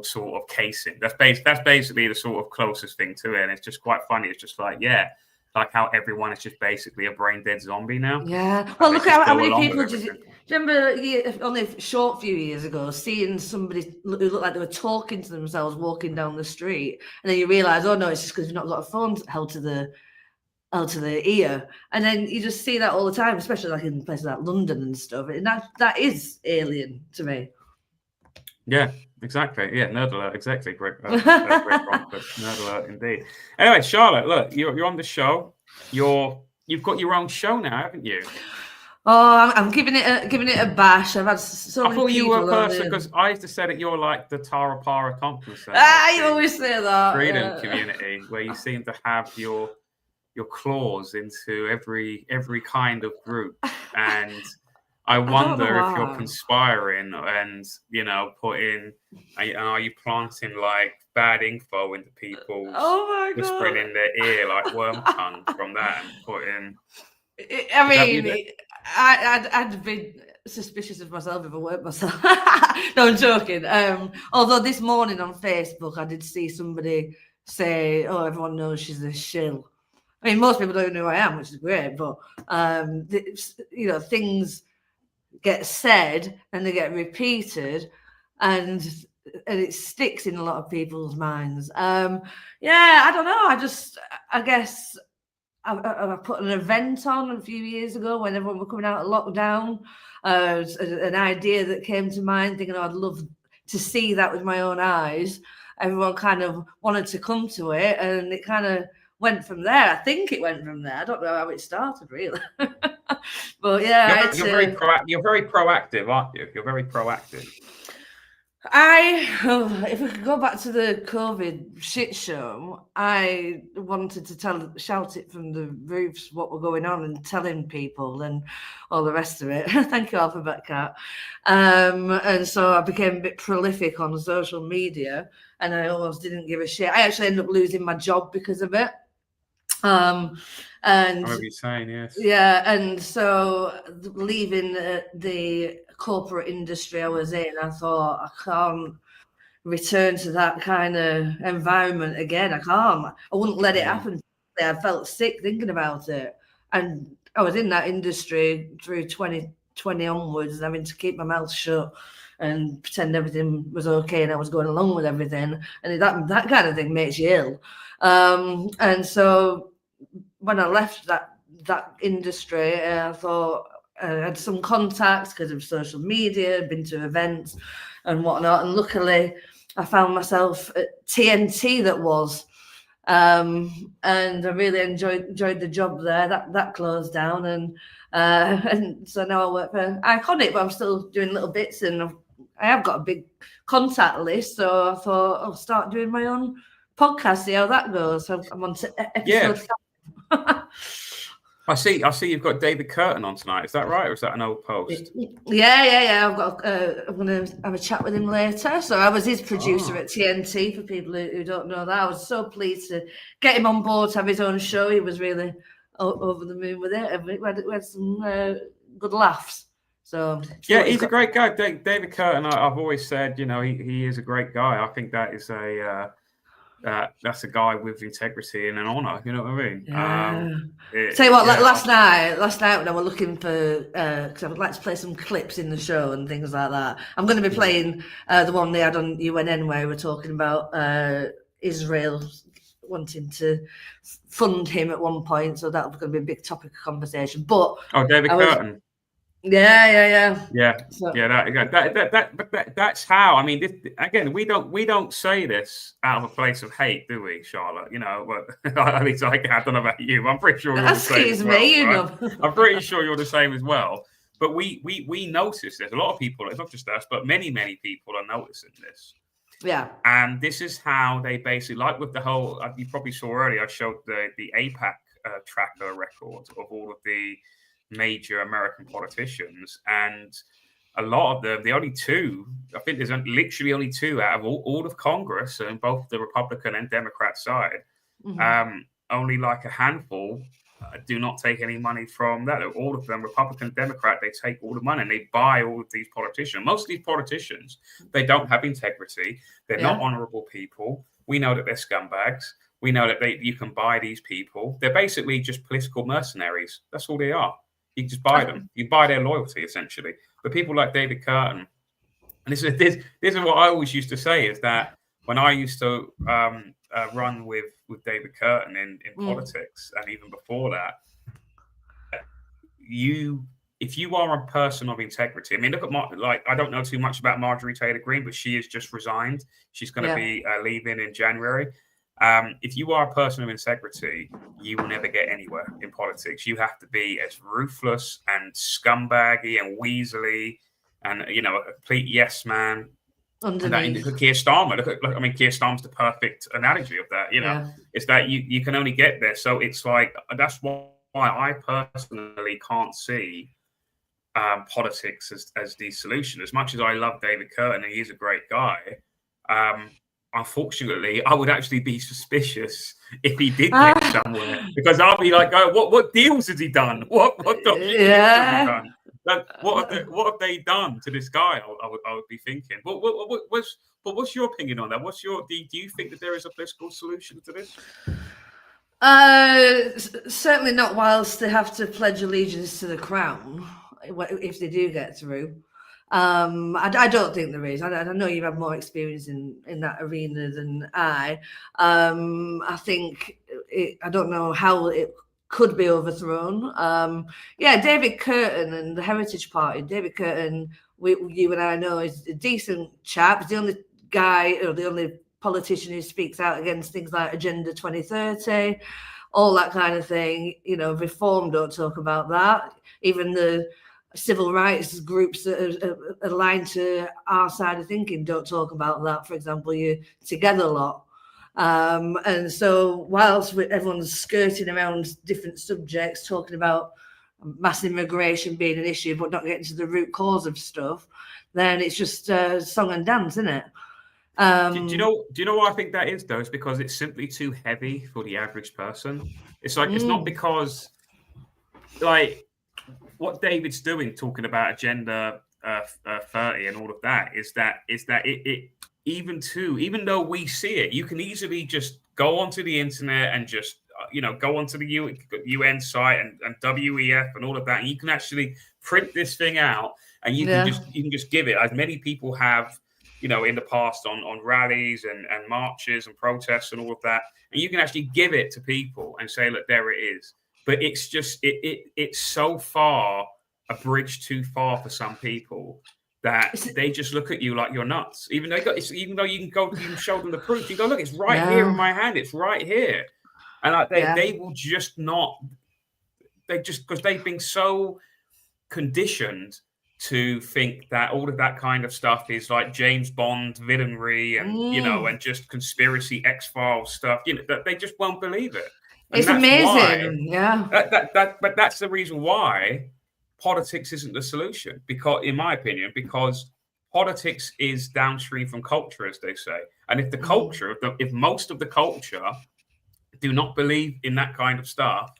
sort of casing. That's basically the sort of closest thing to it. And it's just quite funny. It's just like, yeah, like how everyone is just basically a brain dead zombie now. Yeah. Well, look at how many people do you remember only a short few years ago seeing somebody who looked like they were talking to themselves walking down the street, and then you realise, oh no, it's just because you've not got a phone held to the ear, and then you just see that all the time, especially like in places like London and stuff. And that is alien to me. Yeah, exactly. Yeah, nerd alert. Exactly. Great nerd alert indeed. Anyway, Charlotte, look, you're on the show. You've got your own show now, haven't you? Oh, I'm giving it a bash. I've had so many people. I thought you were a person because I used to say that you're like the Tara Para Thompson. You always say that. Freedom community, where you seem to have your claws into every kind of group, and I wonder if you're conspiring and are you planting like bad info into people's whispering in their ear like worm tongue from that and putting. I mean, I'd be suspicious of myself if I weren't myself. No, I'm joking. Although this morning on Facebook, I did see somebody say, "Oh, everyone knows she's a shill." I mean, most people don't know who I am, which is great, but things get said and they get repeated, and it sticks in a lot of people's minds. I don't know. I guess. I put an event on a few years ago when everyone was coming out of lockdown. An idea that came to mind, thinking, I'd love to see that with my own eyes. Everyone kind of wanted to come to it, and it kind of went from there. I think it went from there. I don't know how it started, really. But yeah. You're very proactive, aren't you? You're very proactive. If we could go back to the COVID shit show, I wanted to shout it from the roofs what were going on and telling people and all the rest of it. Thank you, Alphabet Cat. And so I became a bit prolific on social media, and I almost didn't give a shit. I actually ended up losing my job because of it. And I remember you saying, yes. Yeah, and so leaving the corporate industry I was in, I thought, I can't return to that kind of environment again. I can't. I wouldn't let it happen. I felt sick thinking about it. And I was in that industry through 2020 onwards, having to keep my mouth shut and pretend everything was okay and I was going along with everything. And that kind of thing makes you ill. And so when I left that industry, I thought I had some contacts because of social media, been to events and whatnot. And luckily, I found myself at TNT and I really enjoyed the job there. That closed down, and so now I work for Iconic, but I'm still doing little bits, and I have got a big contact list. So I thought I'll start doing my own podcast, see how that goes. So I'm on to episode 5. I see you've got David Curtin on tonight. Is that right, or is that an old post? Yeah. I'm going to have a chat with him later. So I was his producer at TNT, for people who don't know that. I was so pleased to get him on board to have his own show. He was really over the moon with it. We had some good laughs. So yeah, he's a great guy. David Curtin, I've always said, he is a great guy. I think that is that's a guy with integrity and an honor. You know what I mean? Yeah. Tell you what, last night when I was looking for, because I would like to play some clips in the show and things like that. I'm going to be playing the one they had on UNN where we're talking about Israel wanting to fund him at one point. So that's going to be a big topic of conversation. But David Curtin. Yeah. So, that's how. I mean, again, we don't say this out of a place of hate, do we, Charlotte? But at least I don't know about you. I'm pretty sure you're the same. Excuse me, right? I'm pretty sure you're the same as well. But we notice this. A lot of people, it's not just us, but many people are noticing this. Yeah. And this is how they basically, like with the whole. You probably saw earlier. I showed the AIPAC tracker records of all of the major American politicians, and a lot of them, the only two, I think there's literally only two out of all of Congress, and both the Republican and Democrat side, Only like a handful do not take any money from that. All of them, Republican, Democrat, they take all the money and they buy all of these politicians. Most of these politicians, they don't have integrity. They're not honorable people. We know that they're scumbags. We know that you can buy these people. They're basically just political mercenaries. That's all they are. You can just buy them. You buy their loyalty, essentially. But people like David Curtin, and this is what I always used to say, is that when I used to run with David Curtin in politics, and even before that, if you are a person of integrity, I mean, look at I don't know too much about Marjorie Taylor Greene, but she has just resigned. She's going to be leaving in January. If you are a person of integrity, you will never get anywhere in politics. You have to be as ruthless and scumbaggy and weaselly, and a complete yes man. Look at Keir Starmer. I mean, Keir Starmer's the perfect analogy of that. It's that you can only get there. So it's like, that's why I personally can't see politics as the solution. As much as I love David Curtin and he's a great guy, unfortunately, I would actually be suspicious if he did get somewhere, because I'll be like, oh, what deals has he done? What documents has he done? What have they done to this guy? I would be thinking. What's your opinion on that? Do you think that there is a political solution to this? Certainly not whilst they have to pledge allegiance to the crown, if they do get through. I don't think there is. I know you have more experience in that arena than I. I think I don't know how it could be overthrown. David Curtin and the Heritage Party. David Curtin, you and I know, is a decent chap. He's the only guy, or the only politician who speaks out against things like Agenda 2030, all that kind of thing. Reform don't talk about that. Even the civil rights groups that are aligned to our side of thinking don't talk about that. For example, you Together lot. And so whilst everyone's skirting around different subjects, talking about mass immigration being an issue, but not getting to the root cause of stuff, then it's just song and dance, isn't it? Do you know why I think that is, though? It's because it's simply too heavy for the average person. It's like, it's not because, like, what David's doing, talking about Agenda 30 and all of that, is that it even though we see it, you can easily just go onto the internet and just go onto the UN site and WEF and all of that, and you can actually print this thing out, and you can just give it, as many people have in the past on rallies and marches and protests and all of that, and you can actually give it to people and say, look, there it is. But it's just it's so far a bridge too far for some people that they just look at you like you're nuts. Even though you can show them the proof. You go, look, it's right here in my hand. It's right here. And they will just not. Because they've been so conditioned to think that all of that kind of stuff is like James Bond villainry and and just conspiracy X-Files stuff. That they just won't believe it. And it's amazing. But that's the reason why politics isn't the solution, because, in my opinion, because politics is downstream from culture, as they say. And if the culture, if most of the culture do not believe in that kind of stuff,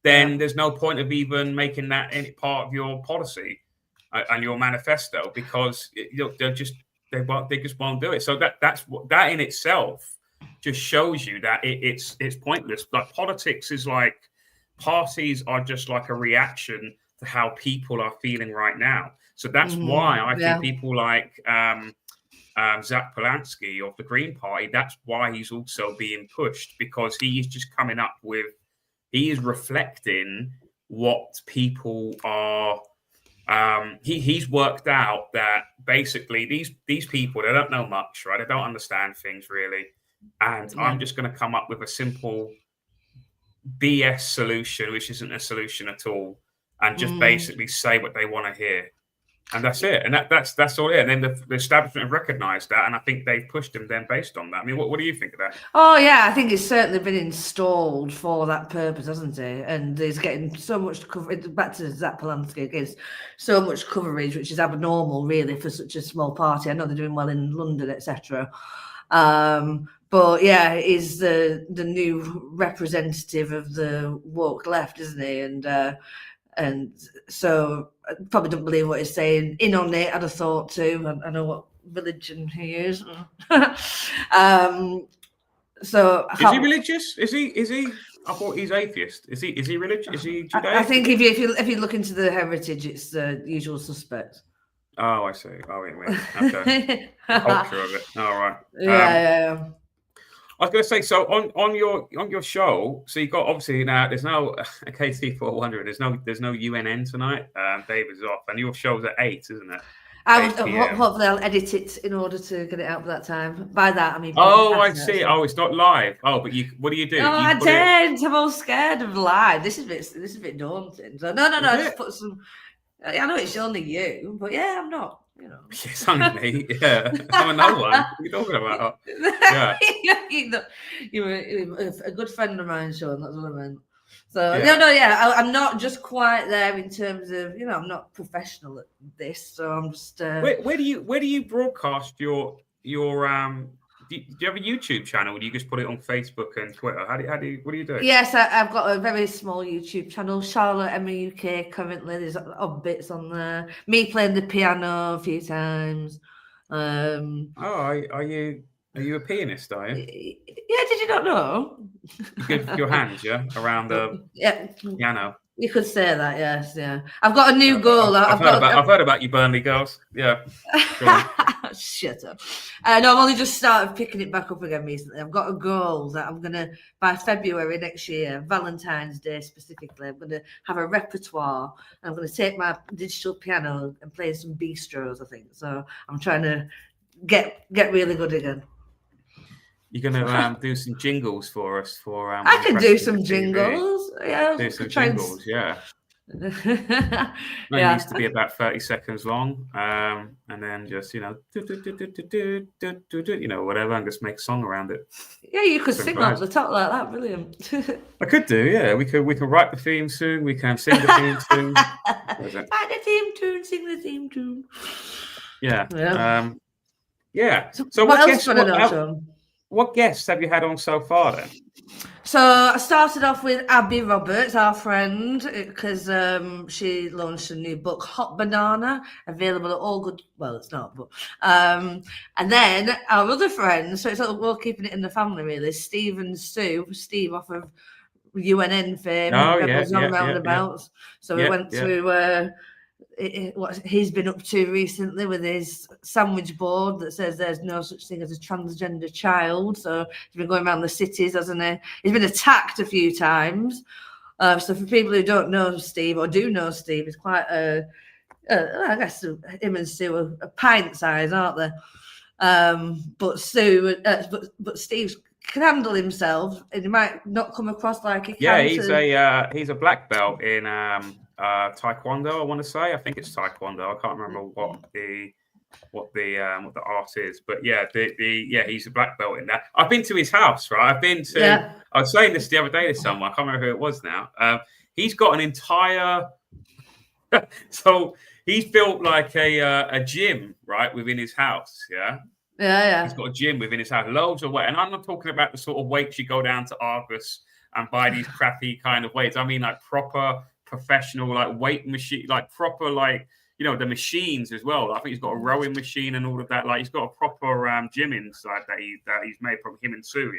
then there's no point of even making that any part of your policy and your manifesto, because they just won't do it. So that in itself just shows you that it's pointless. Like, politics is like, parties are just like a reaction to how people are feeling right now. So that's why I think people like Zach Polanski of the Green Party, that's why he's also being pushed, because he is just coming up with, he is reflecting what people are. He's worked out that basically these people, they don't know much, right? They don't understand things really. And I'm just going to come up with a simple BS solution, which isn't a solution at all, and just basically say what they want to hear. And that's it. And that's all it. And then the establishment have recognized that, and I think they've pushed him then based on that. I mean, what do you think of that? Oh, yeah, I think it's certainly been installed for that purpose, hasn't it? And he's getting so much coverage. Back to Zach Polanski, gets so much coverage, which is abnormal, really, for such a small party. I know they're doing well in London, etc. but yeah, he's the new representative of the woke left, isn't he? And so I probably don't believe what he's saying. In on it, I'd have thought too. I know what religion he is. So is he religious? Is he? I thought he's atheist. Is he religious? Is he Judaism? I think if you look into the heritage, it's the usual suspects. Oh, I see. Oh, wait. Okay. The culture of it. All right. Yeah. I was going to say, so on your show, so you got obviously now there's no KT400, there's no UNN tonight. David's off, and your show's at 8, isn't it? Hopefully I'll edit it in order to get it out by that time. By that I mean. Oh, I see. So. Oh, it's not live. Oh, but what do you do? No, I don't. I'm all scared of live. This is a bit daunting. So no. I just put some. I know it's only you, but yeah, I'm not. You know, it's only me. Yeah, I'm another one. What are you talking about? Yeah, you were a good friend of mine, Sean. That's what I meant. So yeah. I'm not just quite there in terms of I'm not professional at this, so I'm just. Where do you broadcast your Do you have a YouTube channel? Or do you just put it on Facebook and Twitter? What do you do? Yes, I've got a very small YouTube channel, Charlotte Emma UK. Currently, there's odd bits on there. Me playing the piano a few times. Are you a pianist? Are you? Yeah, did you not know? You good with your hands, yeah, around the piano. You could say that, yes, yeah. I've got a new goal. I've heard about you Burnley girls. Yeah. Shut up. No, I've only just started picking it back up again recently. I've got a goal that I'm going to, by February next year, Valentine's Day specifically, I'm going to have a repertoire. And I'm going to take my digital piano and play some bistros, I think. So I'm trying to get really good again. You're going to do some jingles for us for. I can do some jingles. Yeah, do some jingles. Yeah. It needs to be about 30 seconds long, and then just whatever, and just make a song around it. Yeah, you could sing off the top like that. Brilliant. I could do. Yeah, we could write the theme tune. We can sing the theme tune. Write the theme tune. Sing the theme tune. Yeah. Yeah. So what else do you want to know, Sean? What guests have you had on so far then? So I started off with Abby Roberts, our friend, because she launched a new book, Hot Banana, available at all good. Well, it's not, but and then our other friends. So it's we're keeping it in the family, really. Steve and Sue. Steve off of UNN fame. Roundabouts. So we went through. What he's been up to recently with his sandwich board that says there's no such thing as a transgender child. So he's been going around the cities, hasn't he? He's been attacked a few times. So for people who don't know Steve or do know Steve, he's quite I guess him and Sue are pint size, aren't they? But Steve can handle himself, and he might not come across like he can. Yeah, he's a black belt in Taekwondo. I want to say. I think it's Taekwondo. I can't remember what the art is, but he's a black belt in that. I've been to his house, right? I was saying this the other day to someone. I can't remember who it was now. He's got an entire. So he's built like a gym, right, within his house. Yeah. Yeah. He's got a gym within his house, loads of weight. And I'm not talking about the sort of weights you go down to Argos and buy these crappy kind of weights. I mean, like proper professional, like weight machine, like proper, like, the machines as well. I think he's got a rowing machine and all of that. Like he's got a proper gym inside that he's made from him and Sue.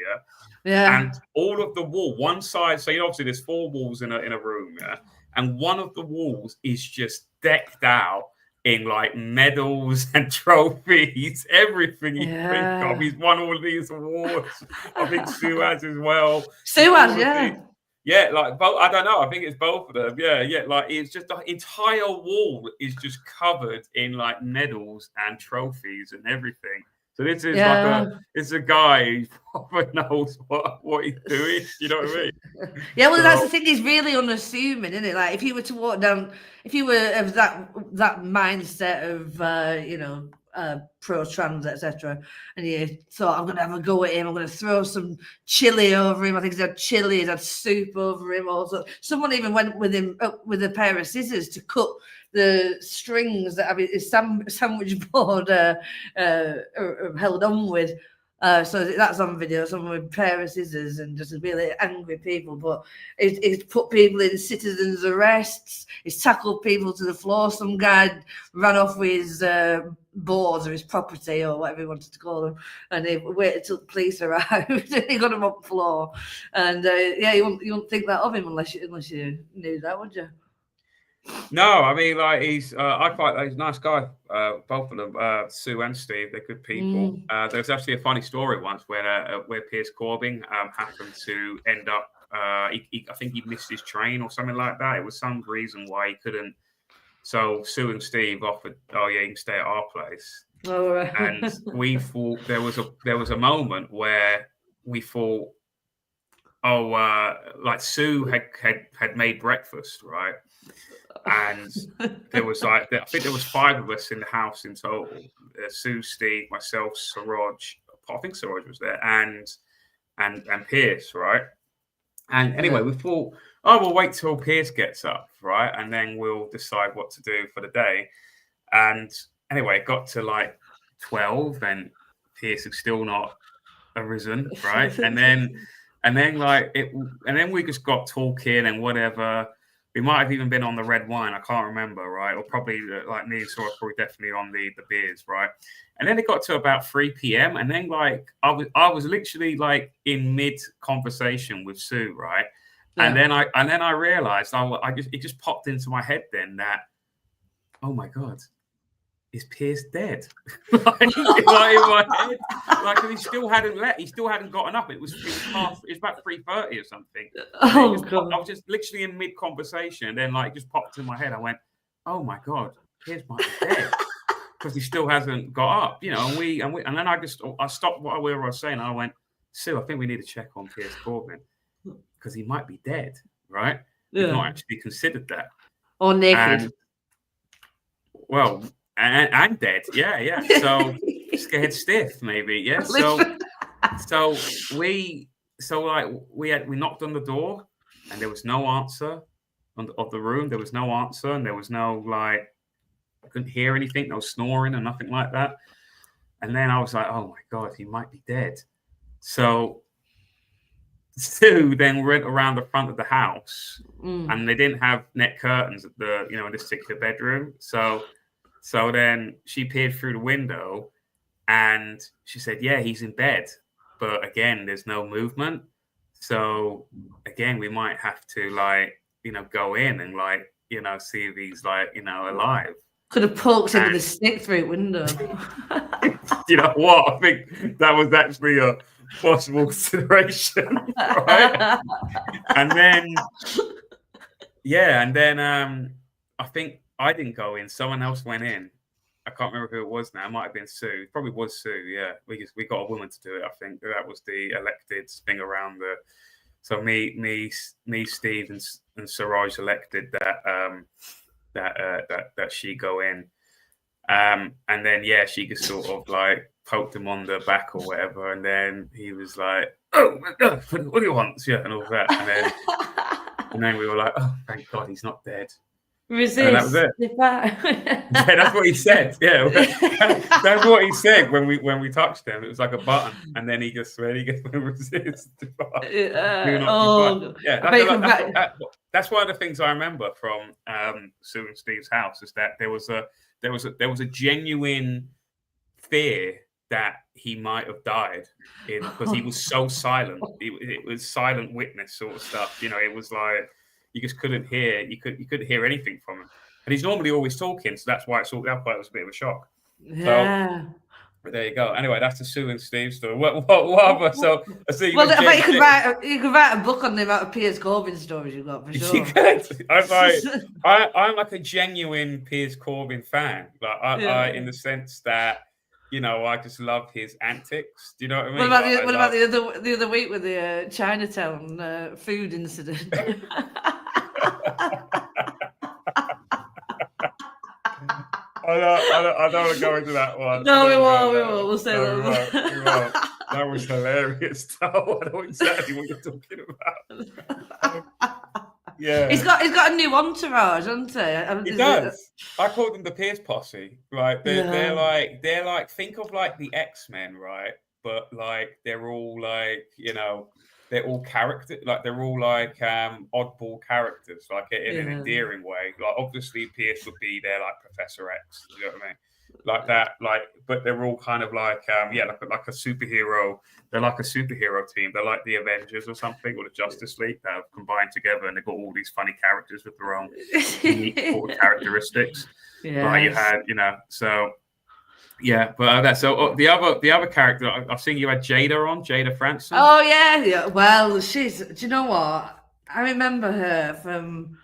Yeah. And all of the wall, one side. So obviously there's 4 walls in a room. Yeah. And one of the walls is just decked out in like medals and trophies, everything you think of. He's won all of these awards. I think Sue has as well. Sue has, yeah. Yeah, like both. I don't know. I think it's both of them. Yeah. Like it's just the entire wall is just covered in like medals and trophies and everything. So this is it's a guy who probably knows what he's doing. You know what I mean? Yeah, well, that's the thing. He's really unassuming, isn't it? Like if you were to walk down, if you were of that mindset of pro-trans, etc., and you thought, I'm going to have a go at him, I'm going to throw some chili over him. I think he had chili, he had soup over him. Also, someone even went with him with a pair of scissors to cut the strings that his sandwich board held on with. So that's on video, someone with a pair of scissors and just really angry people. But he's put people in citizens' arrests. He's tackled people to the floor. Some guy ran off with his boards or his property or whatever he wanted to call them, and he waited till the police arrived. And he got him on the floor. And yeah, you wouldn't think that of him unless you knew that, would you? No, I mean, like he's he's a nice guy. Both of them, Sue and Steve, they're good people. There's actually a funny story once where Piers Corbyn happened to end up. I think he missed his train or something like that. It was some reason why he couldn't. So Sue and Steve offered, "Oh yeah, you can stay at our place." Oh, right. And we thought there was a moment where we thought, like Sue had made breakfast, right? And there was I think there was 5 of us in the house in total. Sue, Steve, myself, Siraj. I think Siraj was there, and Piers, right? And anyway, we thought, we'll wait till Piers gets up, right, and then we'll decide what to do for the day. And anyway, it got to like 12, and Piers had still not arisen, right? and then we just got talking and whatever. We might have even been on the red wine. I can't remember, right? Or probably like me and Sora probably definitely on the beers, right? And then it got to about 3 p.m. And then like I was literally like in mid conversation with Sue, right? Yeah. And then I realized it just popped into my head then that, oh my God, is Piers dead? like in my head, like he still hadn't gotten up. It was about 3:30 or something. Oh God! I was just literally in mid conversation, and then like just popped in my head. I went, "Oh my God, Piers might be dead," because he still hasn't got up, you know. And then I stopped what we were saying. And I went, "Sue, I think we need to check on Piers Corbyn because he might be dead, right? Yeah. We've not actually considered that, or naked." And dead, yeah. So scared stiff, maybe, yeah. So we knocked on the door, and there was no answer of the room. There was no answer, and there was no I couldn't hear anything, no snoring or nothing like that. And then I was like, oh my God, he might be dead. So Sue then went around the front of the house, and they didn't have net curtains at in this particular bedroom, So then she peered through the window and she said, yeah, he's in bed. But again, there's no movement. So again, we might have to go in and see if he's alive. Could have poked him with a stick through the window. You know what? I think that was actually a possible consideration. Right? And then I think I didn't go in. Someone else went in. I can't remember who it was now. It might have been Sue. It probably was Sue. Yeah, we got a woman to do it. I think that was the elected thing around the. So me, Steve, and Siraj elected that she go in, and then she just sort of poked him on the back or whatever, and then he was like, "Oh, what do you want?" Yeah, and all that, and then we were like, "Oh, thank God, he's not dead." Resist. And that was it. Yeah, that's what he said. Yeah, that's what he said when we touched him. It was like a button, and then he just resist. That's one of the things I remember from Sue and Steve's house is that there was a genuine fear that he might have died because he was so silent. It was silent witness sort of stuff. You know, it was like. You just couldn't hear. You couldn't hear anything from him, and he's normally always talking, so that's why it was a bit of a shock. Yeah. So, but there you go. Anyway, that's the Sue and Steve story. What other? So I see. Well, I bet you could write a book on the amount of Piers Corbyn stories you've got for sure. You could. I'm like a genuine Piers Corbyn fan. I in the sense that. I just love his antics. Do you know what I mean? What about the other week with the Chinatown food incident? I don't want to go into that one. No, we won't. We'll say that. We won't. That was hilarious. I know exactly what you're talking about. Yeah, he's got a new entourage, hasn't he? He does. I call them the Piers posse. Right? They're like think of like the X-Men, right? but like they're all like, you know, they're all character, like they're all like oddball characters, like in an endearing way. Like obviously Pierce would be there like Professor X, you know what I mean? Like that, like, but they're all kind of like like a superhero. They're like a superhero team. They're like the Avengers or something, or the Justice League that have combined together, and they've got all these funny characters with their own unique sort of characteristics. Like you had, you know, so yeah, but that. So the other character I've seen you had Jada on, Jada Franson. Oh yeah. Well, she's. Do you know what? I remember her from.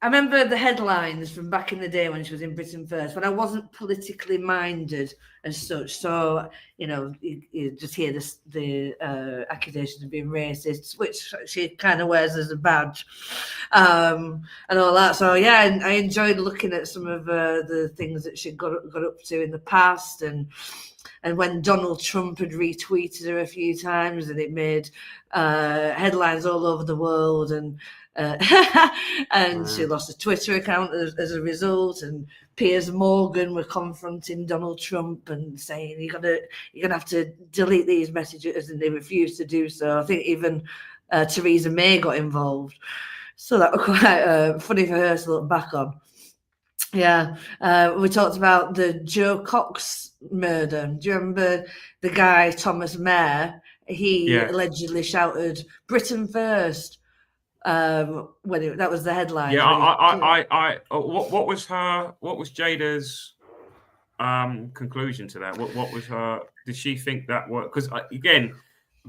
I remember the headlines from back in the day when she was in Britain First, when I wasn't politically minded as such. So, you know, you just hear the accusations of being racist, which she kind of wears as a badge, and all that. So, yeah, I enjoyed looking at some of the things that she got up to in the past, and when Donald Trump had retweeted her a few times, and it made headlines all over the world, and she lost a Twitter account as a result, and Piers Morgan were confronting Donald Trump and saying you're gonna have to delete these messages, and they refused to do so. I think even Theresa May got involved, so that was quite funny for her to look back on. Yeah, we talked about the Jo Cox murder. Do you remember the guy Thomas Mayer? He allegedly shouted "Britain first." When that was the headline. Yeah, what was Jada's conclusion to that? What was her? Did she think that worked? Because again,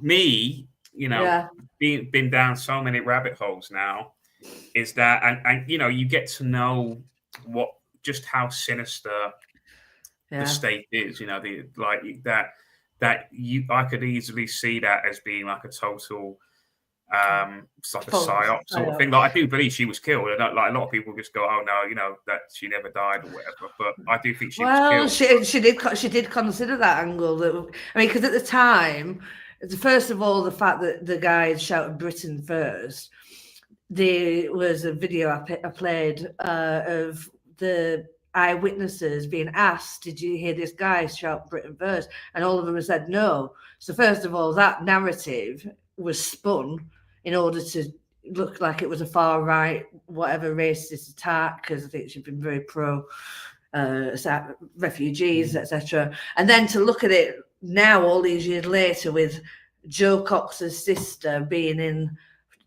me, you know, been down so many rabbit holes now, is that and you know, you get to know just how sinister the state is. You know, I could easily see that as being like a total. It's like a psyop sort of thing. Like I do believe she was killed. Like a lot of people just go, "Oh no, you know that she never died" or whatever. But I do think she was killed. She did consider that angle. I mean, because at the time, first of all, the fact that the guy had shouted "Britain first," there was a video I played of the eyewitnesses being asked, "Did you hear this guy shout Britain first?" And all of them said no. So first of all, that narrative was spun in order to look like it was a far right, whatever racist attack, because I think she'd been very pro refugees, etc. And then to look at it now, all these years later, with Jo Cox's sister being in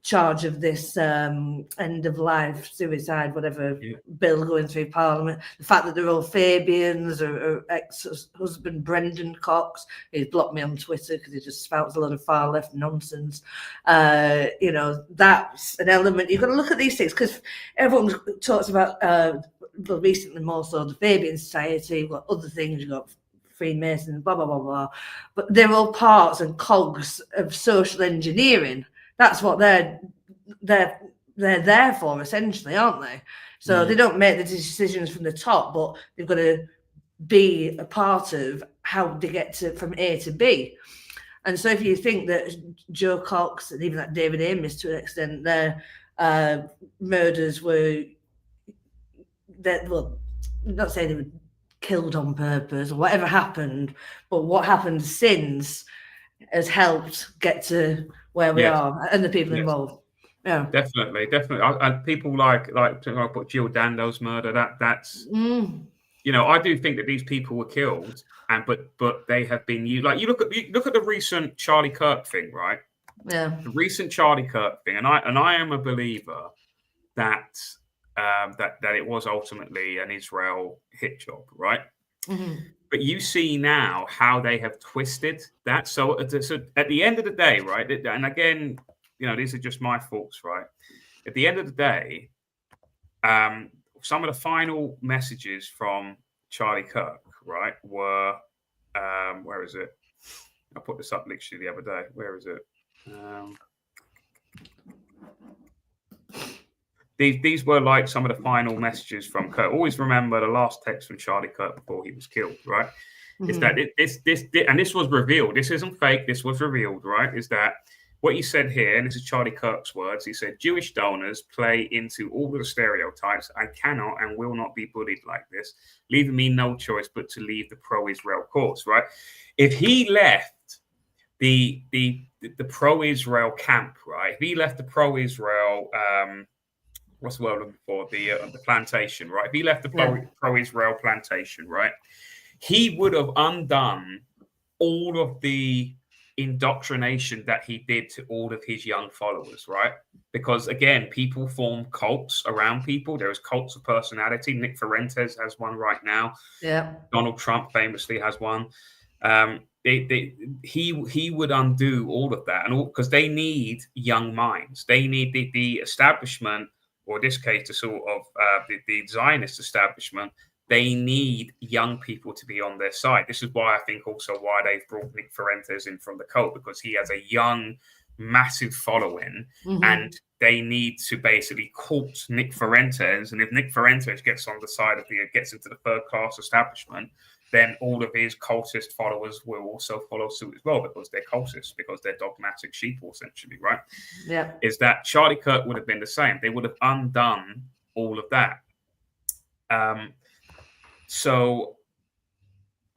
charge of this end of life suicide, whatever bill going through Parliament, the fact that they're all Fabians, or ex-husband Brendan Cox, who's blocked me on Twitter because he just spouts a lot of far left nonsense. You know, that's an element. You've got to look at these things, because everyone talks about, well, recently more so the Fabian Society. You've got other things. You've got Freemasons, blah blah blah blah. But they're all parts and cogs of social engineering. That's what they're there for, essentially, aren't they? So they don't make the decisions from the top, but they've got to be a part of how they get from A to B. And so if you think that Jo Cox and even that David Amis, to an extent, their murders were, well, I'm not saying they were killed on purpose or whatever happened, but what happened since has helped get to where we are, and the people involved. Yeah, definitely. And people like Jill Dando's murder. That's you know, I do think that these people were killed, but they have been used. Like you look at the recent Charlie Kirk thing, right? Yeah, the recent Charlie Kirk thing, and I am a believer that that it was ultimately an Israel hit job, right? Mm-hmm. But you see now how they have twisted that. So at the end of the day, right? And again, you know, these are just my thoughts, right? At the end of the day, some of the final messages from Charlie Kirk, right, were, where is it? I put this up literally the other day. Where is it? These were like some of the final messages from Kirk. Always remember the last text from Charlie Kirk before he was killed, right? Mm-hmm. Is that this was revealed. This isn't fake. This was revealed, right? Is that what he said here, and this is Charlie Kirk's words. He said, Jewish donors play into all of the stereotypes. I cannot and will not be bullied like this, leaving me no choice but to leave the pro-Israel cause, right? If he left the pro-Israel camp, right? If he left the pro-Israel, what's the word I'm looking for? The plantation, right? If he left the pro-Israel plantation, right, he would have undone all of the indoctrination that he did to all of his young followers, right? Because again, people form cults around people. There's cults of personality. Nick Fuentes has one right now. Yeah. Donald Trump famously has one. He would undo all of that, and because they need young minds. They need the establishment, or in this case, the sort of the Zionist establishment. They need young people to be on their side. This is why I think also why they've brought Nick Fuentes in from the cult, because he has a young, massive following, and they need to basically court Nick Fuentes. And if Nick Fuentes gets on the side of gets into the third class establishment, then all of his cultist followers will also follow suit as well, because they're cultists, because they're dogmatic sheeple, essentially, right? Yeah. Is that Charlie Kirk would have been the same. They would have undone all of that. So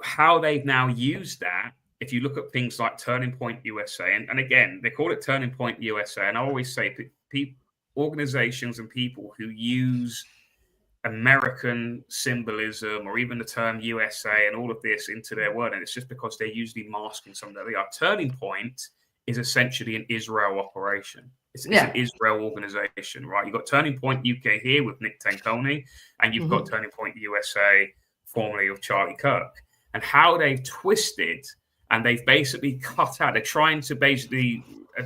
how they've now used that, if you look at things like Turning Point USA, and again, they call it Turning Point USA, and I always say organizations and people who use American symbolism or even the term USA and all of this into their word, and it's just because they're usually masking something that they are. Turning Point is essentially an Israel operation. It's an Israel organization, right? You've got Turning Point UK here with Nick Tanconi, and you've got Turning Point USA, formerly of Charlie Kirk. And how they've twisted and they've basically cut out, they're trying to basically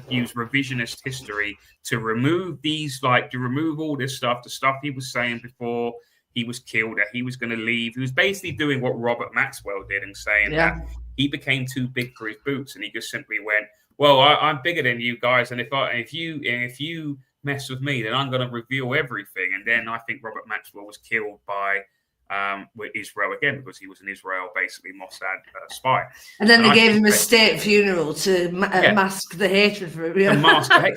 use revisionist history to remove to remove all this stuff, the stuff he was saying before he was killed, that he was going to leave. He was basically doing what Robert Maxwell did and saying that he became too big for his boots, and he just simply went, well, I'm bigger than you guys, and if you mess with me, then I'm going to reveal everything. And then I think Robert Maxwell was killed by with Israel again, because he was an Israel, basically Mossad spy. And then they gave him a state funeral to mask the hatred for him.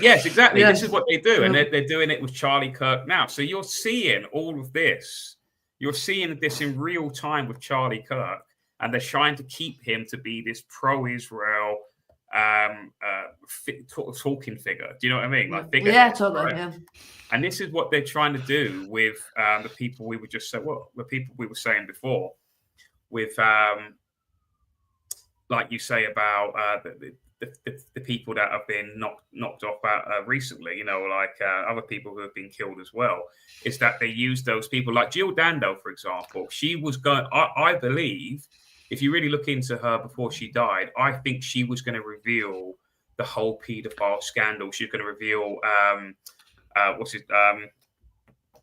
Yes, exactly. This is what they do, and they're doing it with Charlie Kirk now. So you're seeing all of this. You're seeing this in real time with Charlie Kirk, and they're trying to keep him to be this pro-Israel talking figure. Do you know what I mean? Like figure. Yeah, totally. Right? Yeah. And this is what they're trying to do with the people we were just saying. Well, the people we were saying before, with like you say about the people that have been knocked off recently. You know, like other people who have been killed as well. Is that they use those people like Jill Dando, for example. She was going. I believe, if you really look into her before she died, I think she was going to reveal the whole paedophile scandal. She's going to reveal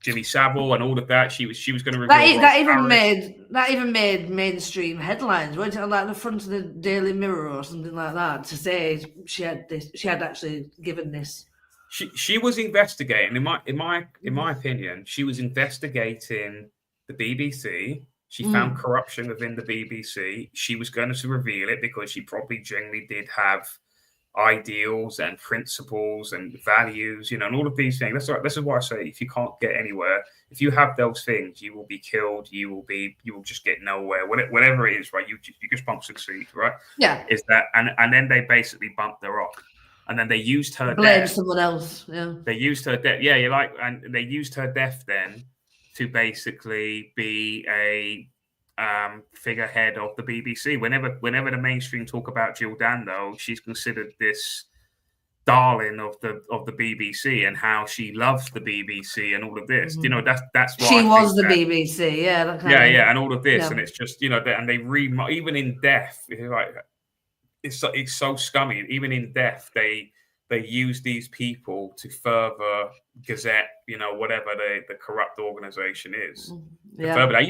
Jimmy Savile and all of that. She was going to reveal that even made mainstream headlines. Wasn't it, like the front of the Daily Mirror or something like that, to say she had actually given this. She was investigating. In my opinion, she was investigating the BBC. She found corruption within the BBC. She was going to reveal it because she probably genuinely did have ideals and principles and values, you know, and all of these things. This is why I say, if you can't get anywhere, if you have those things, you will be killed. You will just get nowhere. Whatever it is, right? You just won't succeed, right? Yeah. Is that and then they basically bumped her off, and then they used her blame death. Someone else. Yeah. They used her death. Yeah, you're like, and they used her death then to basically be a figurehead of the BBC. Whenever the mainstream talk about Jill Dando, she's considered this darling of the BBC and how she loves the BBC and all of this. You know, that's why she was the BBC. Yeah. And all of this, and it's just, you know, and they even in death, like it's so scummy. Even in death, they use these people to further gazette, you know, whatever the corrupt organization is. Yeah. If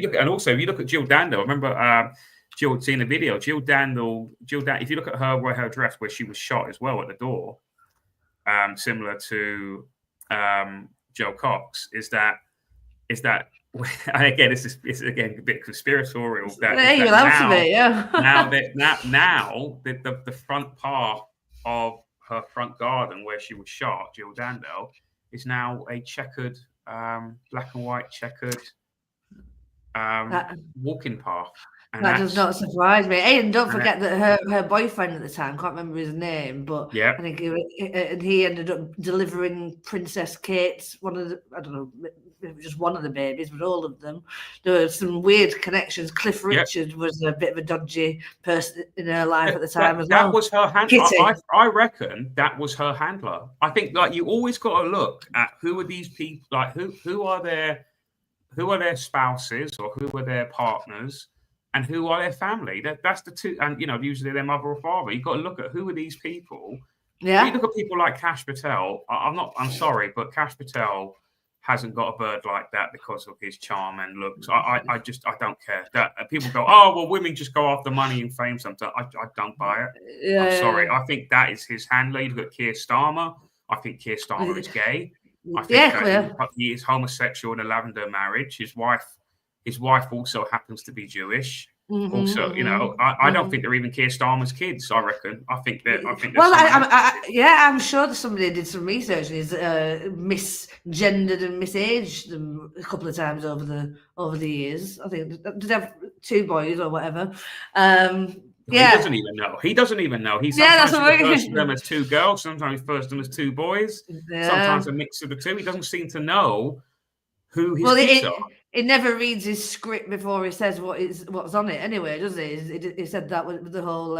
you look at Jill Dando, I remember Jill seeing the video. Jill Dando, if you look at her dress where she was shot as well at the door, similar to Joe Cox, is that and again, it's again a bit conspiratorial. You're allowed to be, yeah. now the front part of her front garden where she was shot, Jill Dando, is now a checkered, black and white checkered walking path. And that does not surprise me. Hey, and don't and forget that her boyfriend at the time, can't remember his name, but yeah, I think he ended up delivering Princess Kate, one of the, I don't know, maybe just one of the babies, but all of them. There were some weird connections. Cliff Richard was a bit of a dodgy person in her life at the time as well. That was her handler. I reckon that was her handler. I think like you always got to look at who are these people, like who are their spouses or who are their partners and who are their family. That's the two, and usually their mother or father. You've got to look at who are these people. Yeah. You look at people like Kash Patel. I'm sorry, but Kash Patel hasn't got a bird like that because of his charm and looks. I don't care. That people go, oh well, women just go after money and fame sometimes. I don't buy it. Yeah, I'm sorry. I think that is his handler. You look at Keir Starmer. I think Keir Starmer is gay. I think he is homosexual in a lavender marriage. His wife also happens to be Jewish. Mm-hmm, also, I don't think they're even Keir Starmer's kids. I reckon. I think. Well, I'm sure that somebody did some research and he's misgendered and misaged them a couple of times over the years. I think did have 2 boys or whatever. He doesn't even know. He sometimes refers to them as 2 girls. Sometimes he refers to them as 2 boys. Yeah. Sometimes a mix of the 2. He doesn't seem to know who his kids are. He never reads his script before he says what's on it anyway, does he? He said that with the whole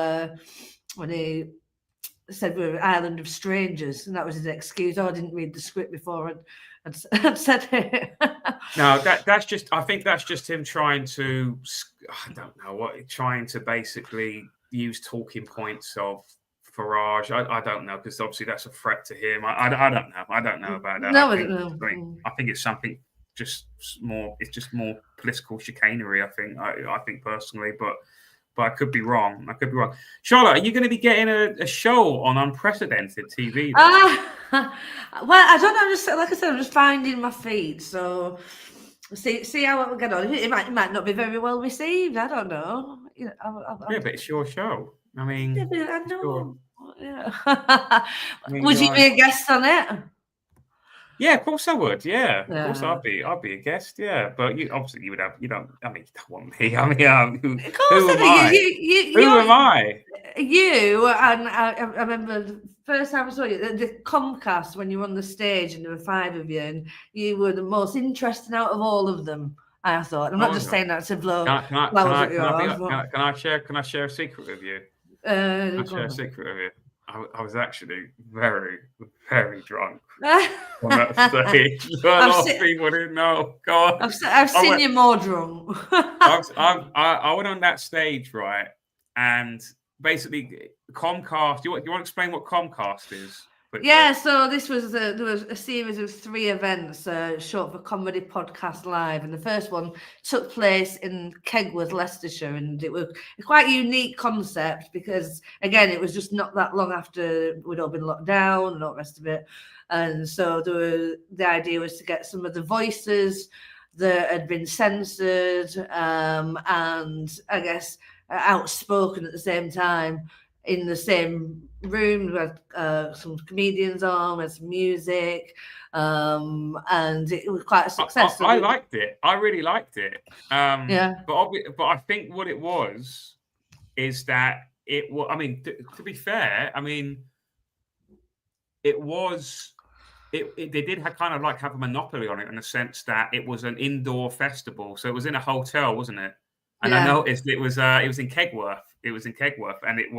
when he said we're an island of strangers, and that was his excuse. Oh, I didn't read the script before I'd said it. No, that's just. I think that's just him trying to. I don't know what. Trying to basically use talking points of Farage. I don't know, because obviously that's a threat to him. I don't know. I don't know about that. No, I think it's something. It's just more political chicanery. I think personally, but I could be wrong. Charlotte, are you going to be getting a show on unprecedented TV? Well, I don't know. Like I said, I'm just finding my feet. So see how it will get on. It might not be very well received. I don't know. Yeah, but it's your show. I mean, yeah, I know. Yeah. Would you be a guest on it? Yeah, of course I would. Yeah, of course I'd be a guest. Yeah, but you would have. You don't want me. I mean, who am I? Who am I? You and I remember the first time I saw you, the Comcast, when you were on the stage and there were 5 of you, and you were the most interesting out of all of them. I thought. I'm not just saying that to blow. Can I share a secret with you? Can I share a secret with you? I was actually very, very drunk on that stage. A lot of people didn't know. God, I've seen you more drunk. I went on that stage, right? And basically, Comcast. Do you want to explain what Comcast is? Yeah, so there was a series of 3 events, short for Comedy Podcast Live, and the first one took place in Kegworth, Leicestershire, and it was a quite unique concept because, again, it was just not that long after we'd all been locked down and all the rest of it, and so the idea was to get some of the voices that had been censored and I guess outspoken at the same time. In the same room, we had some comedians on, we had some music, and it was quite a success. I liked it. I really liked it. Yeah. But I think what it was is that it was. I mean, to be fair, I mean, it was. They did have kind of like have a monopoly on it in the sense that it was an indoor festival, so it was in a hotel, wasn't it? And I noticed it was in Kegworth. It was in Kegworth, and it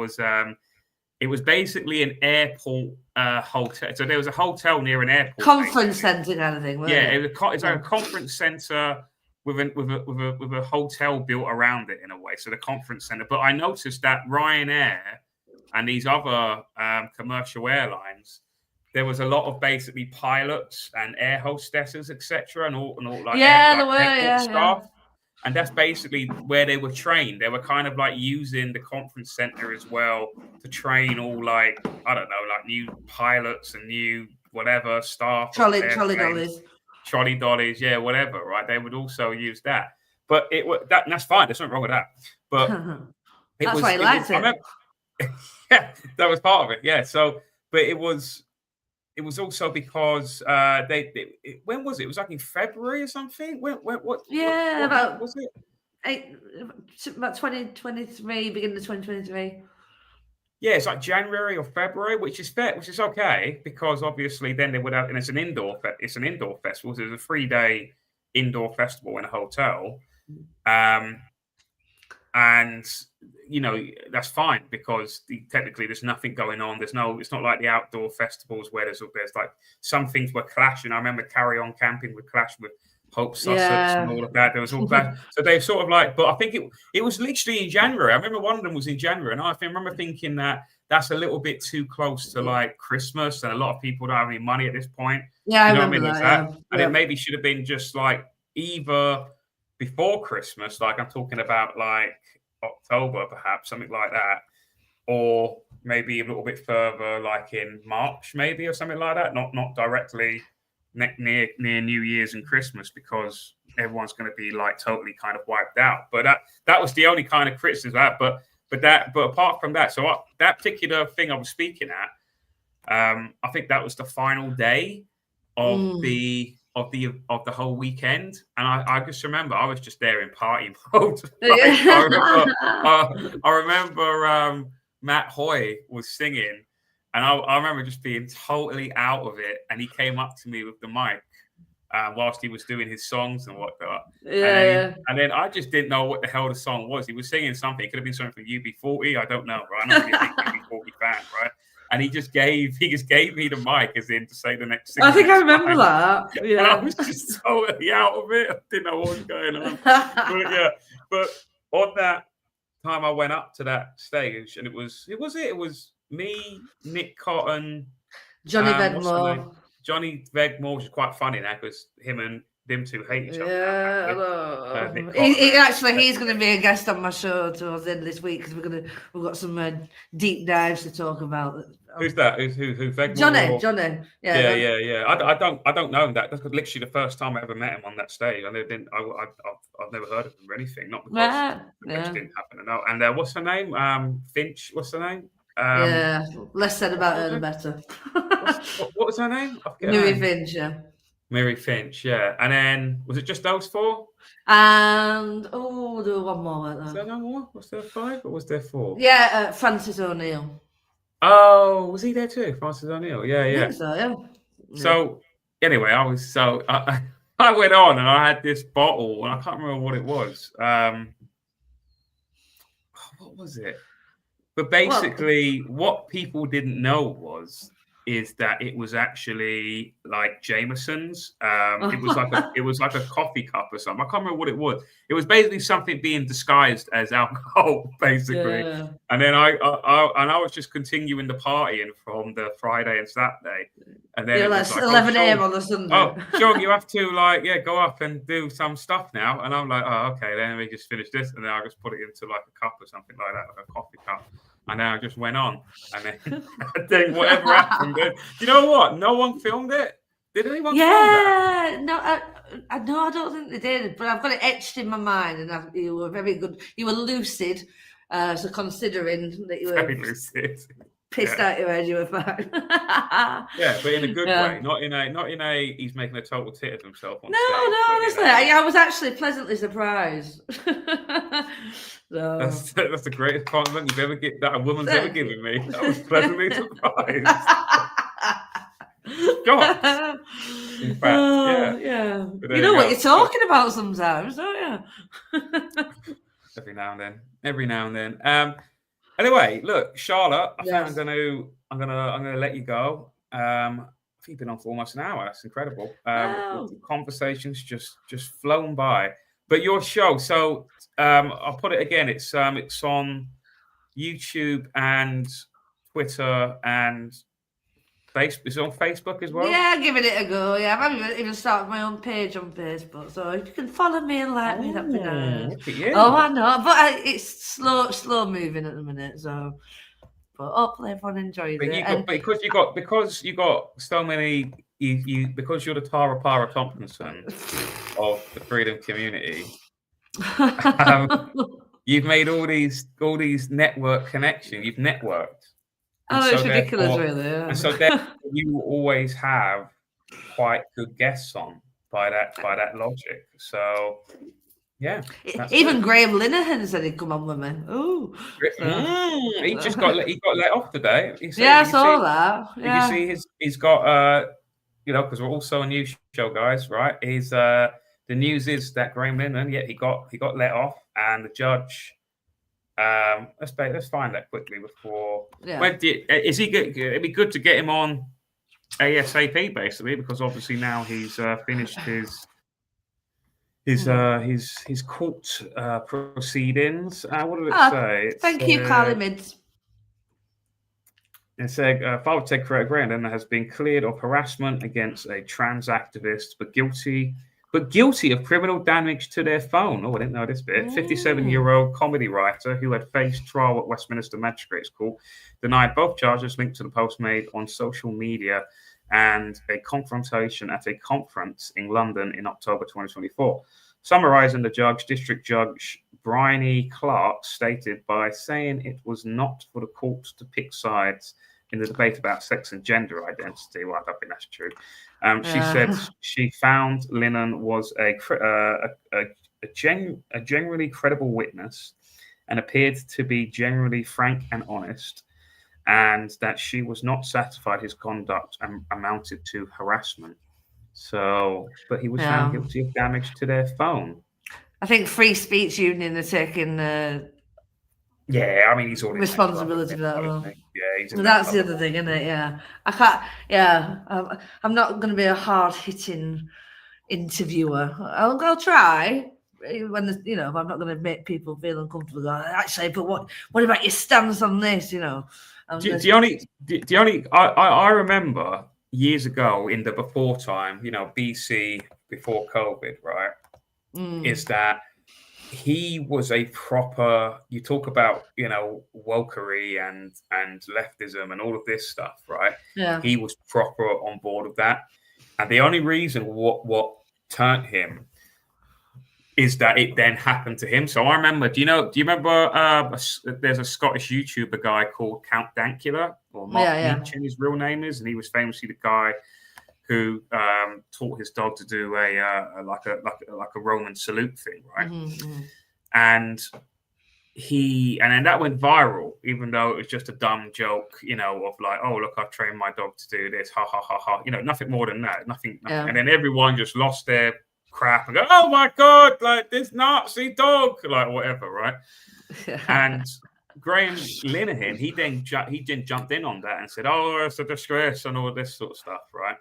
was basically an airport hotel. So there was a hotel near an airport, conference centre kind of thing. Yeah, it was like a conference centre with a hotel built around it in a way. So the conference centre. But I noticed that Ryanair and these other commercial airlines, there was a lot of basically pilots and air hostesses, etc., and all like airport staff. Yeah. And that's basically where they were trained. They were kind of like using the conference center as well to train all like, I don't know, like new pilots and new whatever staff. Trolley dollies, yeah, whatever, right? They would also use that. But that's fine. There's nothing wrong with that. But that's why I liked it. Yeah, that was part of it. Yeah. So, but it was also because when was it? It was like in February or something. What? Yeah, was it? about 2023, beginning of 2023. Yeah, it's like January or February, which is fair, which is okay because obviously then they would have, and it's an indoor festival. So it's a 3-day indoor festival in a hotel, and that's fine because technically there's nothing going on. It's not like the outdoor festivals where there's like some things were clashing. I remember Carry On Camping would clash with Hope Sussex and all of that. There was all that. So they sort of like, but I think it was literally in January. I remember one of them was in January, and I remember thinking that's a little bit too close to like Christmas, and a lot of people don't have any money at this point. Yeah, I remember that. And it maybe should have been just like either before Christmas, like I'm talking about like October, perhaps something like that, or maybe a little bit further, like in March, maybe, or something like that. Not directly near New Year's and Christmas, because everyone's going to be like totally kind of wiped out. But that was the only kind of criticism of that. But apart from that, so that particular thing I was speaking at, I think that was the final day of the whole weekend, and I just remember I was just there in party mode. I remember Matt Hoy was singing, and I remember just being totally out of it, and he came up to me with the mic whilst he was doing his songs and whatnot. And then I just didn't know what the hell the song was. He was singing something. It could have been something from UB40. I don't know, right? I'm not really a big UB40 fan, right? And he just gave me the mic as in to say the next thing. I think I remember that. Yeah. And I was just totally out of it. I didn't know what was going on. But on that time I went up to that stage, and it was me, Nick Cotton, Johnny Vedmore. Johnny Vedmore, which is quite funny now because him and them two hate each other. Yeah, he's going to be a guest on my show towards the end of this week because we've got some deep dives to talk about. Who's that? Who? Vedmore? Johnny. Yeah. I don't know that. That's literally the first time I ever met him on that stage. I've never heard of him or anything. Not because it just didn't happen. No. And what's her name? Finch. What's her name? Less said about her, the better. What was her name? Miri Finch. Yeah. Miri Finch, yeah. And then, was it just those four? And, there was one more, weren't there? Was there no more? Was there 5 or was there 4? Yeah, Francis O'Neill. Oh, was he there too? Francis O'Neill? Yeah. I think so, yeah. So, anyway, I went on and I had this bottle, and I can't remember what it was. What was it? But basically, what people didn't know is that it was actually like Jameson's. It was like a coffee cup or something. I can't remember what it was. It was basically something being disguised as alcohol, basically. Yeah. And then I was just continuing the partying from the Friday and Saturday. And then it was like 11 a.m. on the Sunday. Oh, John, you have to go up and do some stuff now. And I'm like, oh, okay, then we just finish this, and then I just put it into like a cup or something like that, like a coffee cup. And then I just went on, and then whatever happened. You know what? No one filmed it. Did anyone? Film that? No, I don't think they did. But I've got it etched in my mind, and you were very good. You were lucid, so considering that you were very lucid, pissed out your head, you were fine. Yeah, but in a good way, not in a he's making a total tit of himself on stage. No, honestly, I was actually pleasantly surprised. So. That's the greatest compliment a woman's ever given me. I was pleasantly surprised. God. In fact, yeah. You know what you're talking about sometimes, don't you? Every now and then. Anyway, look, Charlotte, I think I'm gonna let you go. I think you've been on for almost an hour. That's incredible. Wow. The conversation's just flown by. But your show, so I'll put it again. It's on YouTube and Twitter and Facebook. It's on Facebook as well. Yeah, giving it a go. Yeah, I've even started my own page on Facebook, so if you can follow me and like me, that'd be nice. Look at you. Oh, I know, but it's slow moving at the minute. So, but hopefully everyone enjoys it. Because you got so many. Because you're the Tara Para Tompkinson of the freedom community, you've made all these network connections. You've networked. Oh, it's ridiculous, really. Yeah. And so then you always have quite good guests on by that logic. So Yeah, that's Even it. Graham Linehan said he'd come on with me. Ooh. He just got let off today. You see, Yeah, I you see, saw that. did you Yeah. see he's got because we're also a news show, guys, right? He's the news is that Graham Linehan, yeah, he got let off, and the judge. Let's find that quickly before. Yeah. When is he good? It'd be good to get him on ASAP, basically, because obviously now he's finished his court proceedings. What did it say? Thank you, Carly Mids. It said Father Ted Graham has been cleared of harassment against a trans activist, but guilty of criminal damage to their phone. Oh, I didn't know this bit. 57-year-old comedy writer who had faced trial at Westminster Magistrates Court denied both charges linked to the post made on social media and a confrontation at a conference in London in October 2024. Summarising, District Judge Bryony Clark stated by saying it was not for the court to pick sides in the debate about sex and gender identity. Well, I don't think that's true. She said she found Linehan was a generally credible witness and appeared to be generally frank and honest, and that she was not satisfied his conduct amounted to harassment. So, but he was found guilty of damage to their phone. I think Free Speech Union are taking yeah, I mean, he's already responsibility for that. Yeah, that's the other thing, isn't it? Yeah, I can't. Yeah, I'm not going to be a hard-hitting interviewer. I'll try when I'm not going to make people feel uncomfortable. Actually, but what about your stance on this? I remember years ago in the before time, BC before COVID, right? Is that he was a proper, you talk about, wokery and leftism and all of this stuff, right? Yeah. He was proper on board of that. And the only reason what turned him is that it then happened to him. So I remember, do you remember there's a Scottish YouTuber guy called Count Dankula, or Mark Meechan, his real name is, and he was famously the guy who taught his dog to do a Roman salute thing, right? Mm-hmm. And then that went viral, even though it was just a dumb joke, of like, oh look, I've trained my dog to do this, ha ha ha ha, nothing more than that, nothing. Yeah. And then everyone just lost their crap and go, oh my god, like this Nazi dog, like whatever, right? And Graham Linehan, he then jumped in on that and said, oh, it's a disgrace and all this sort of stuff, right?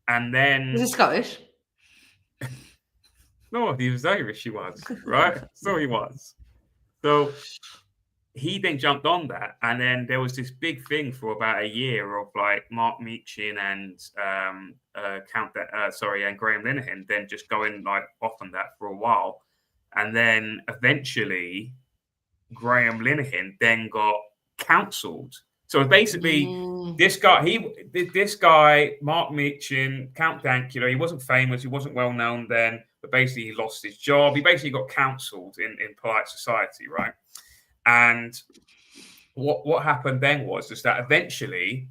And then is he Scottish? No, he was Irish. He was, right? So he was. So he then jumped on that, and then there was this big thing for about a year of like Mark Meechan and and Graham Linehan then just going like off on that for a while, and then eventually Graham Linehan then got cancelled. So basically, this guy, Mark Meechan, Count Dankula, he wasn't famous, he wasn't well known then, but basically he lost his job. He basically got cancelled in polite society, right? And what happened then was just that eventually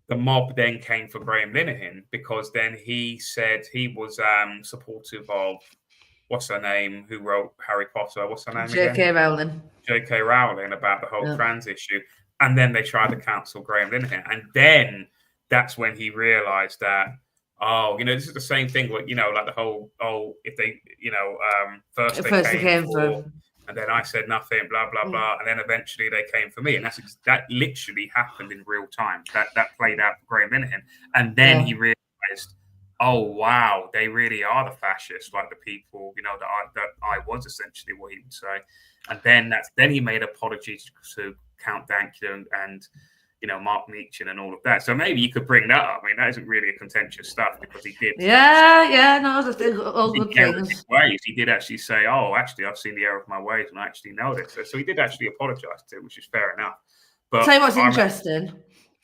the mob then came for Graham Linehan, because then he said he was supportive of, what's her name, who wrote Harry Potter? What's her name again? J.K. Rowling. J.K. Rowling, about the whole trans issue. And then they tried to cancel Graham Linehan. And then that's when he realized that, this is the same thing with, like the whole, if they, first they came for, and then I said nothing, blah, blah, blah. And then eventually they came for me. And that literally happened in real time. That played out for Graham Linehan. And then he realized, oh, wow, they really are the fascists, like the people, that I was essentially what he would say. And then he made apologies to Count Dankula and Mark Meechan and all of that. So maybe you could bring that up. I mean, that isn't really a contentious stuff, because he did. All good things. He did actually say, oh, actually, I've seen the error of my ways and I actually know this. So he did actually apologise to it, which is fair enough. But tell you what's interesting.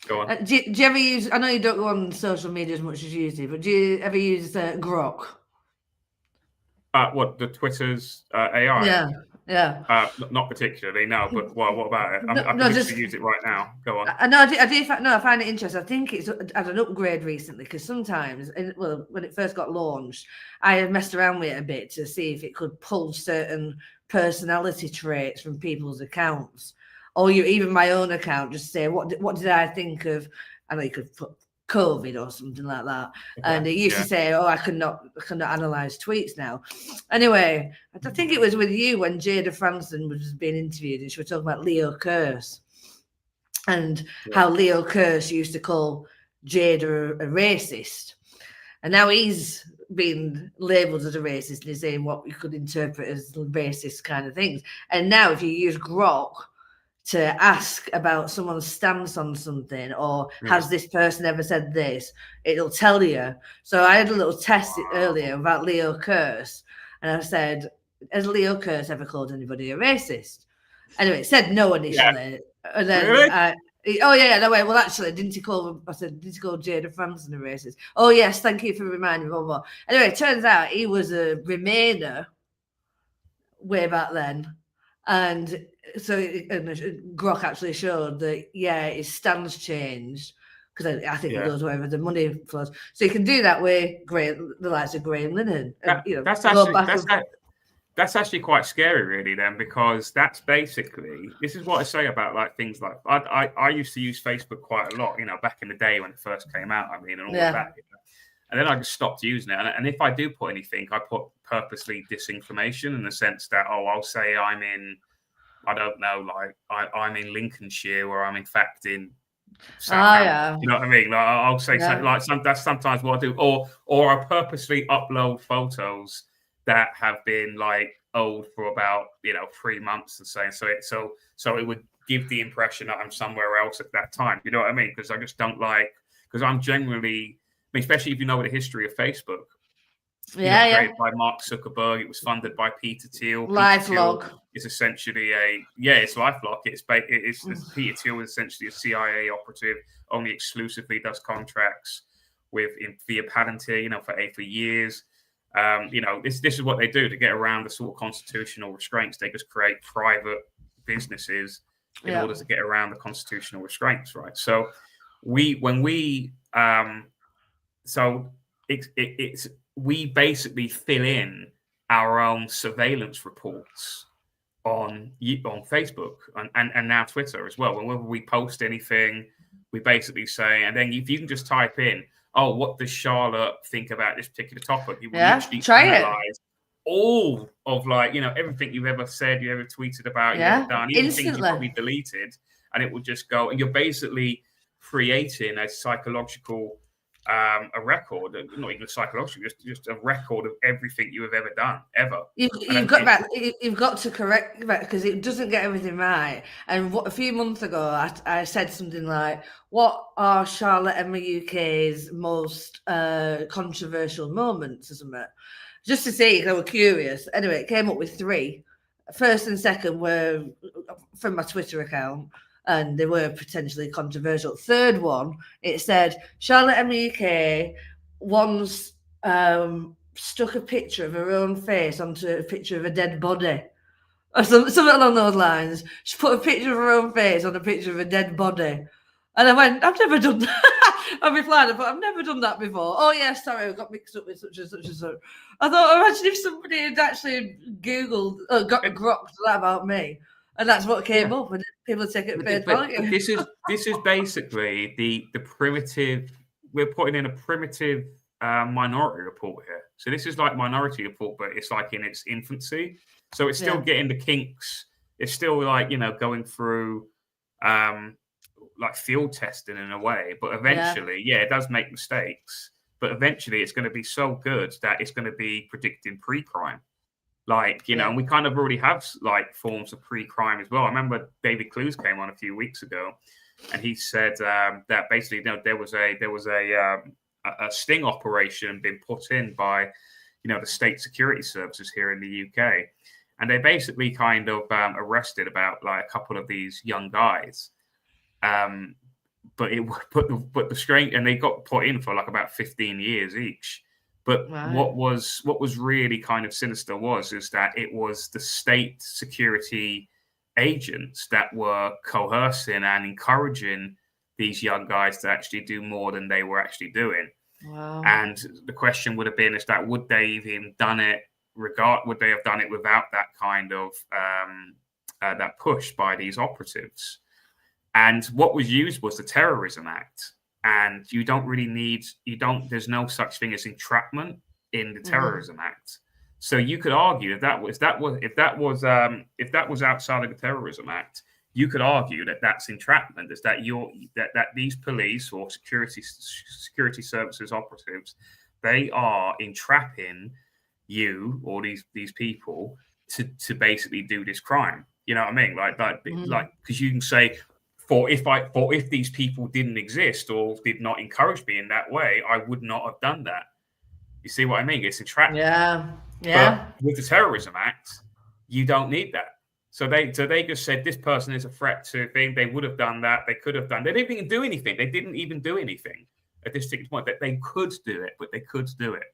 Go on. Do you ever use, I know you don't go on social media as much as you do, but do you ever use Grok? What, the Twitter's AI? Yeah. Not particularly, no. But what about it? I can literally use it right now. Go on. I find it interesting. I think it's had an upgrade recently because sometimes, when it first got launched, I have messed around with it a bit to see if it could pull certain personality traits from people's accounts, or even my own account. Just say what did I think of? I know you could put COVID or something like that, and it used to say, "Oh, I cannot analyze tweets now." Anyway, I think it was with you when Jada Franson was being interviewed, and she was talking about Leo Kearse and how Leo Kearse used to call Jada a racist, and now he's been labelled as a racist and he's saying what you could interpret as racist kind of things. And now, if you use Grok to ask about someone's stance on something, or has this person ever said this, it'll tell you. So I had a little test earlier about Leo Kearse, and I said, has Leo Kearse ever called anybody a racist? Anyway, it said no initially. And then Really? No way. Well, actually, didn't he call Jada Franson a racist? Oh yes, thank you for reminding me. Blah, blah. Anyway, it turns out he was a Remainer way back then, and so Grok actually showed that his stance changed because I think it goes wherever the money flows. So you can do that with the likes of Graham Linehan. That's actually quite scary, really, then, because that's basically, this is what I say about like things like I used to use Facebook quite a lot, back in the day when it first came out. I mean, and all of that. And then I just stopped using it. And if I do put anything, I put purposely disinformation in the sense that, I'll say I'm in, I don't know, like I'm in Lincolnshire, or I'm in fact in Southampton. You know what I mean? Like, I'll say something like that's sometimes what I do, or I purposely upload photos that have been like old for about 3 months and so it would give the impression that I'm somewhere else at that time. You know what I mean? Because I just don't like, because I'm generally, especially if you know the history of Facebook. Created by Mark Zuckerberg. It was funded by Peter Thiel. LifeLog is essentially it's LifeLog. It's Peter Thiel is essentially a CIA operative. Only exclusively does contracts via Palantir, for years. This is what they do to get around the sort of constitutional restraints. They just create private businesses in order to get around the constitutional restraints, right? So we basically fill in our own surveillance reports on Facebook and now Twitter as well. Whenever we post anything, we basically say, and then if you can just type in, what does Charlotte think about this particular topic? You will literally analyze all of everything you've ever said, you ever tweeted about, you've ever done, even things you probably deleted, and it will just go. And you're basically creating a psychological, a record, not even a psychological, just a record of everything you have ever done, ever. You've got to correct that because it doesn't get everything right. And a few months ago, I said something like, "What are Charlotte Emma UK's most controversial moments?" or something, just to see. They were curious. Anyway, it came up with 3. First and second were from my Twitter account, and they were potentially controversial. Third one, it said, Charlotte Emma UK once stuck a picture of her own face onto a picture of a dead body. Or something along those lines. She put a picture of her own face on a picture of a dead body. And I went, I've never done that. I replied, I've never done that before. Oh, yeah, sorry, I got mixed up with such and such and such. I thought, imagine if somebody had actually Googled, got grokked that about me. And that's what came up, and people take it at value. This is basically the primitive. We're putting in a primitive Minority Report here. So this is like Minority Report, but it's like in its infancy. So it's still getting the kinks. It's still like going through like field testing in a way. But eventually, it does make mistakes. But eventually, it's going to be so good that it's going to be predicting pre-crime. And we kind of already have like forms of pre-crime as well. I remember David Clues came on a few weeks ago, and he said that basically there was a sting operation being put in by the state security services here in the UK, and they basically kind of arrested about like a couple of these young guys, but the strange, and they got put in for like about 15 years each. But Right. what was really kind of sinister is that it was the state security agents that were coercing and encouraging these young guys to actually do more than they were actually doing. Wow. And the question would have been is that would they even done it would they have done it without that kind of that push by these operatives? And what was used was the Terrorism Act. And there's no such thing as entrapment in the Terrorism Act. So you could argue if that was outside of the Terrorism Act, you could argue that that's entrapment. Is that that these police or security services operatives, they are entrapping you or these people to basically do this crime. You know what I mean? Like because you can say, if these people didn't exist or did not encourage me in that way, I would not have done that. You see what I mean? It's entrapment. Yeah. But with the Terrorism Act, you don't need that. So they just said this person is a threat to thing. They would have done that. They could have done. They didn't even do anything. They didn't even do anything at this particular point. That they could do it, but they could do it.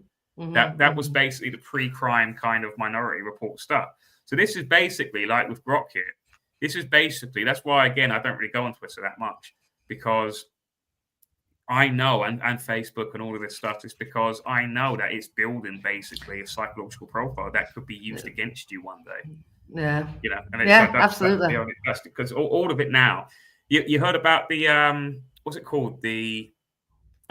That was basically the pre-crime kind of Minority Report stuff. So this is basically like with Grok here. This is basically, that's why, again, I don't really go on Twitter that much, because I know, and Facebook and all of this stuff, is because I know that it's building basically a psychological profile that could be used against you one day. Yeah. You know, and it's absolutely. Because all of it now, you heard about the, what's it called?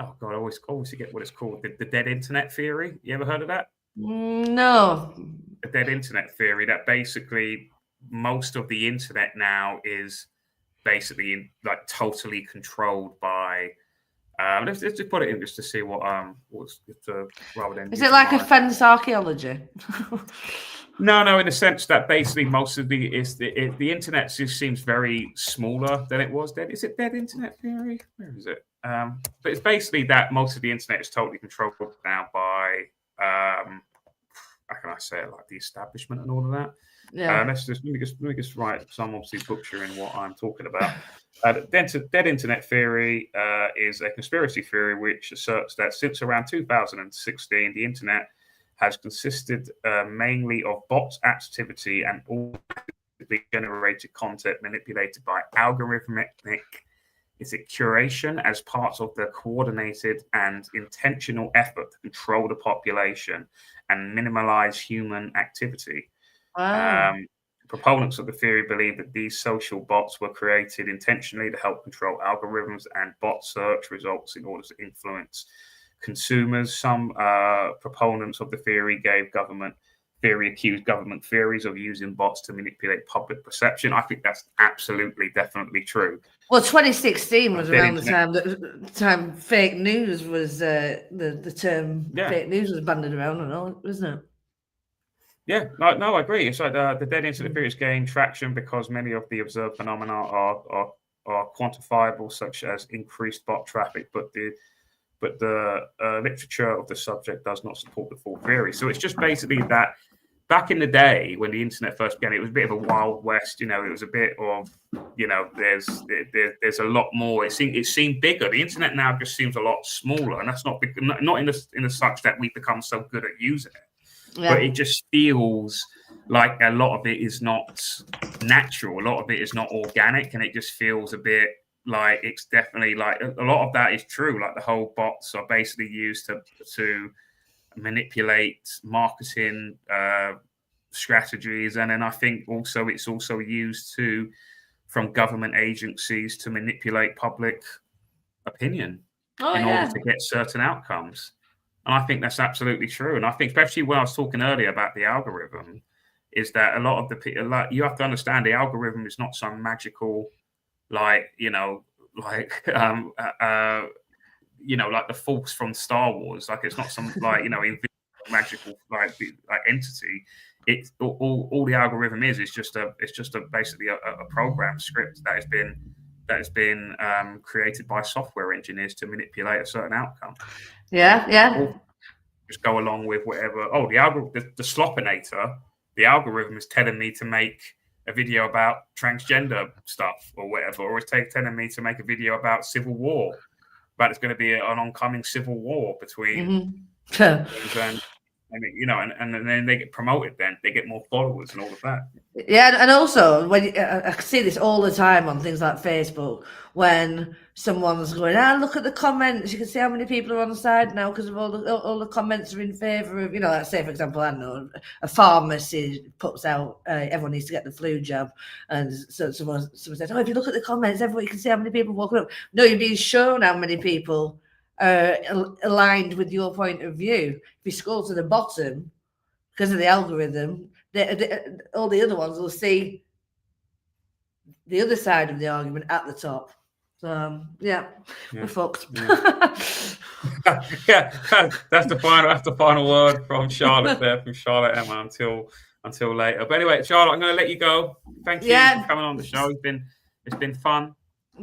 Oh God, I always forget what it's called. The dead internet theory. You ever heard of that? No. The dead internet theory, that basically most of the internet now is basically like totally controlled by let's just put it in just to see what rather than is it like a fence archaeology? No, in the sense that basically most of the internet just seems very smaller than it was. Is it dead internet theory? Where is it? But it's basically that most of the internet is totally controlled now by how can I say it, like the establishment and all of that. Yeah. Let me just write. So I'm obviously butchering what I'm talking about. Dead internet theory is a conspiracy theory which asserts that since around 2016, the internet has consisted mainly of bots activity and automatically generated content manipulated by algorithmic curation as part of the coordinated and intentional effort to control the population and minimize human activity. Wow. Proponents of the theory believe that these social bots were created intentionally to help control algorithms and bot search results in order to influence consumers. Some proponents of the theory accused government theories of using bots to manipulate public perception. I think that's absolutely, definitely true. Well, 2016 was around the time fake news was the term fake news was bandied around and all, wasn't it? Yeah, no, I agree. It's like the dead internet theories gain traction because many of the observed phenomena are quantifiable, such as increased bot traffic, but the literature of the subject does not support the full theory. So it's just basically that back in the day when the internet first began, it was a bit of a wild west. You know, it was a bit of, you know, there's a lot more. It seemed bigger. The internet now just seems a lot smaller, and that's not in the such that we become so good at using it. Yeah. But it just feels like a lot of it is not natural. A lot of it is not organic, and it just feels a bit like it's definitely like a lot of that is true. Like the whole bots are basically used to manipulate marketing strategies, and then I think also it's also used from government agencies to manipulate public opinion in order to get certain outcomes. And I think that's absolutely true. And I think, especially when I was talking earlier about the algorithm, is that a lot of the people, like, you have to understand the algorithm is not some magical, like, like the Force from Star Wars. Like, it's not some like, magical like entity. It's all the algorithm is just basically a program script that has been created by software engineers to manipulate a certain outcome. Yeah. Just go along with whatever. Oh, the algorithm, the Sloppinator, the algorithm is telling me to make a video about transgender stuff or whatever, or it's telling me to make a video about civil war, but it's going to be an oncoming civil war between And you know, and then they get promoted. Then they get more followers and all of that. Yeah, and also when I see this all the time on things like Facebook, when someone's going, look at the comments, you can see how many people are on the side now because of all the comments are in favour of, you know, let's say for example, I don't know, a pharmacy puts out everyone needs to get the flu jab, and so someone says, if you look at the comments, everyone, you can see how many people walking up. No, you're being shown how many people are aligned with your point of view. If you scroll to the bottom, because of the algorithm, all the other ones will see the other side of the argument at the top. So we're fucked. Yeah, that's the final word from Charlotte there, from Charlotte Emma until later. But anyway, Charlotte, I'm going to let you go. Thank you for coming on the show. It's been fun.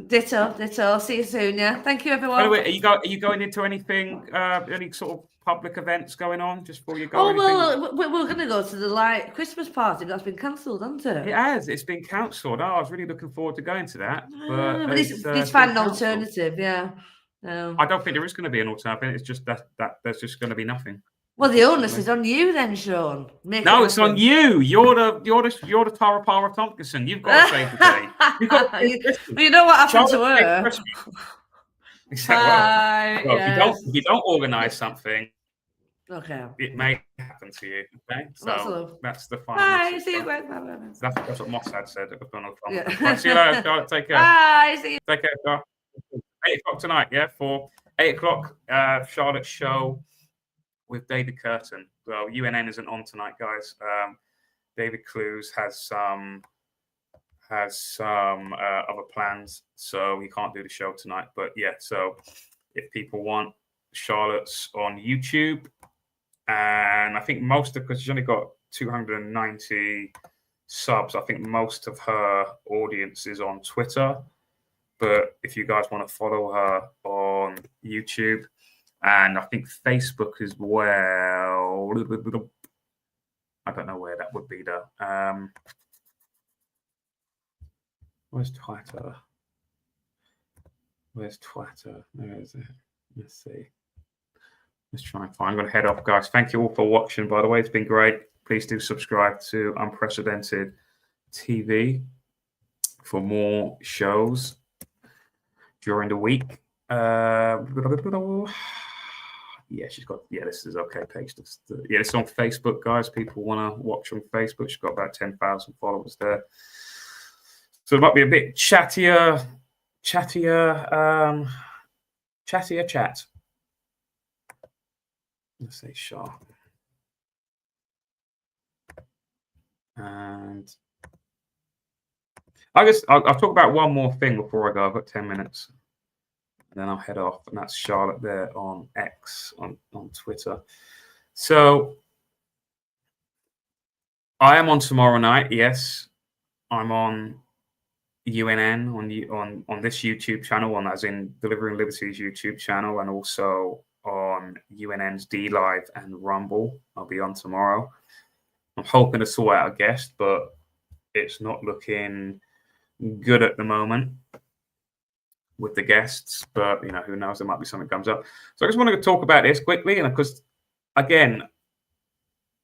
Ditto. See you soon. Yeah. Thank you, everyone. By the way, are you going into anything? Any sort of public events going on just before you go? Oh well, we're going to go to the Christmas party. That's been cancelled, hasn't it? It has. It's been cancelled. I was really looking forward to going to that, but it's find an alternative. Yeah. I don't think there is going to be an alternative. It's just that there's just going to be nothing. Well, the onus is on you then, Sean. It's on you. You're the Tara Palmer Tompkinson. You've got to save the day. You know what happened to her? If you don't organise something, it may happen to you. Okay, so that's the final. Bye. See you. Bye. That's what Mossad said. See you later, Charlotte. Take care. Bye. See you. Take care, Charlotte. 8 o'clock tonight. Yeah, for 8 o'clock, Charlotte's show with David Curtin. Well, UNN isn't on tonight, guys. David Clues has some other plans, so he can't do the show tonight. But yeah, so if people want, Charlotte's on YouTube, and I think because she's only got 290 subs, I think most of her audience is on Twitter. But if you guys want to follow her on YouTube, and I think Facebook as well. I don't know where that would be though. Where's Twitter? Where is it? Let's see. Let's try and find. I'm going to head off, guys. Thank you all for watching, by the way. It's been great. Please do subscribe to Unprecedented TV for more shows during the week. This is okay page. It's on Facebook, guys. People want to watch on Facebook. She's got about 10,000 followers there. So it might be a bit chattier chat. Let's say sharp. And I'll talk about one more thing before I go. I've got 10 minutes. And then I'll head off. And that's Charlotte there on X, on Twitter. So I am on tomorrow night. Yes, I'm on UNN on this YouTube channel, as in Delivering Liberty's YouTube channel, and also on UNN's D Live and Rumble. I'll be on tomorrow. I'm hoping to sort out a guest, but it's not looking good at the moment with the guests. But who knows? There might be something comes up. So I just want to talk about this quickly, and because again,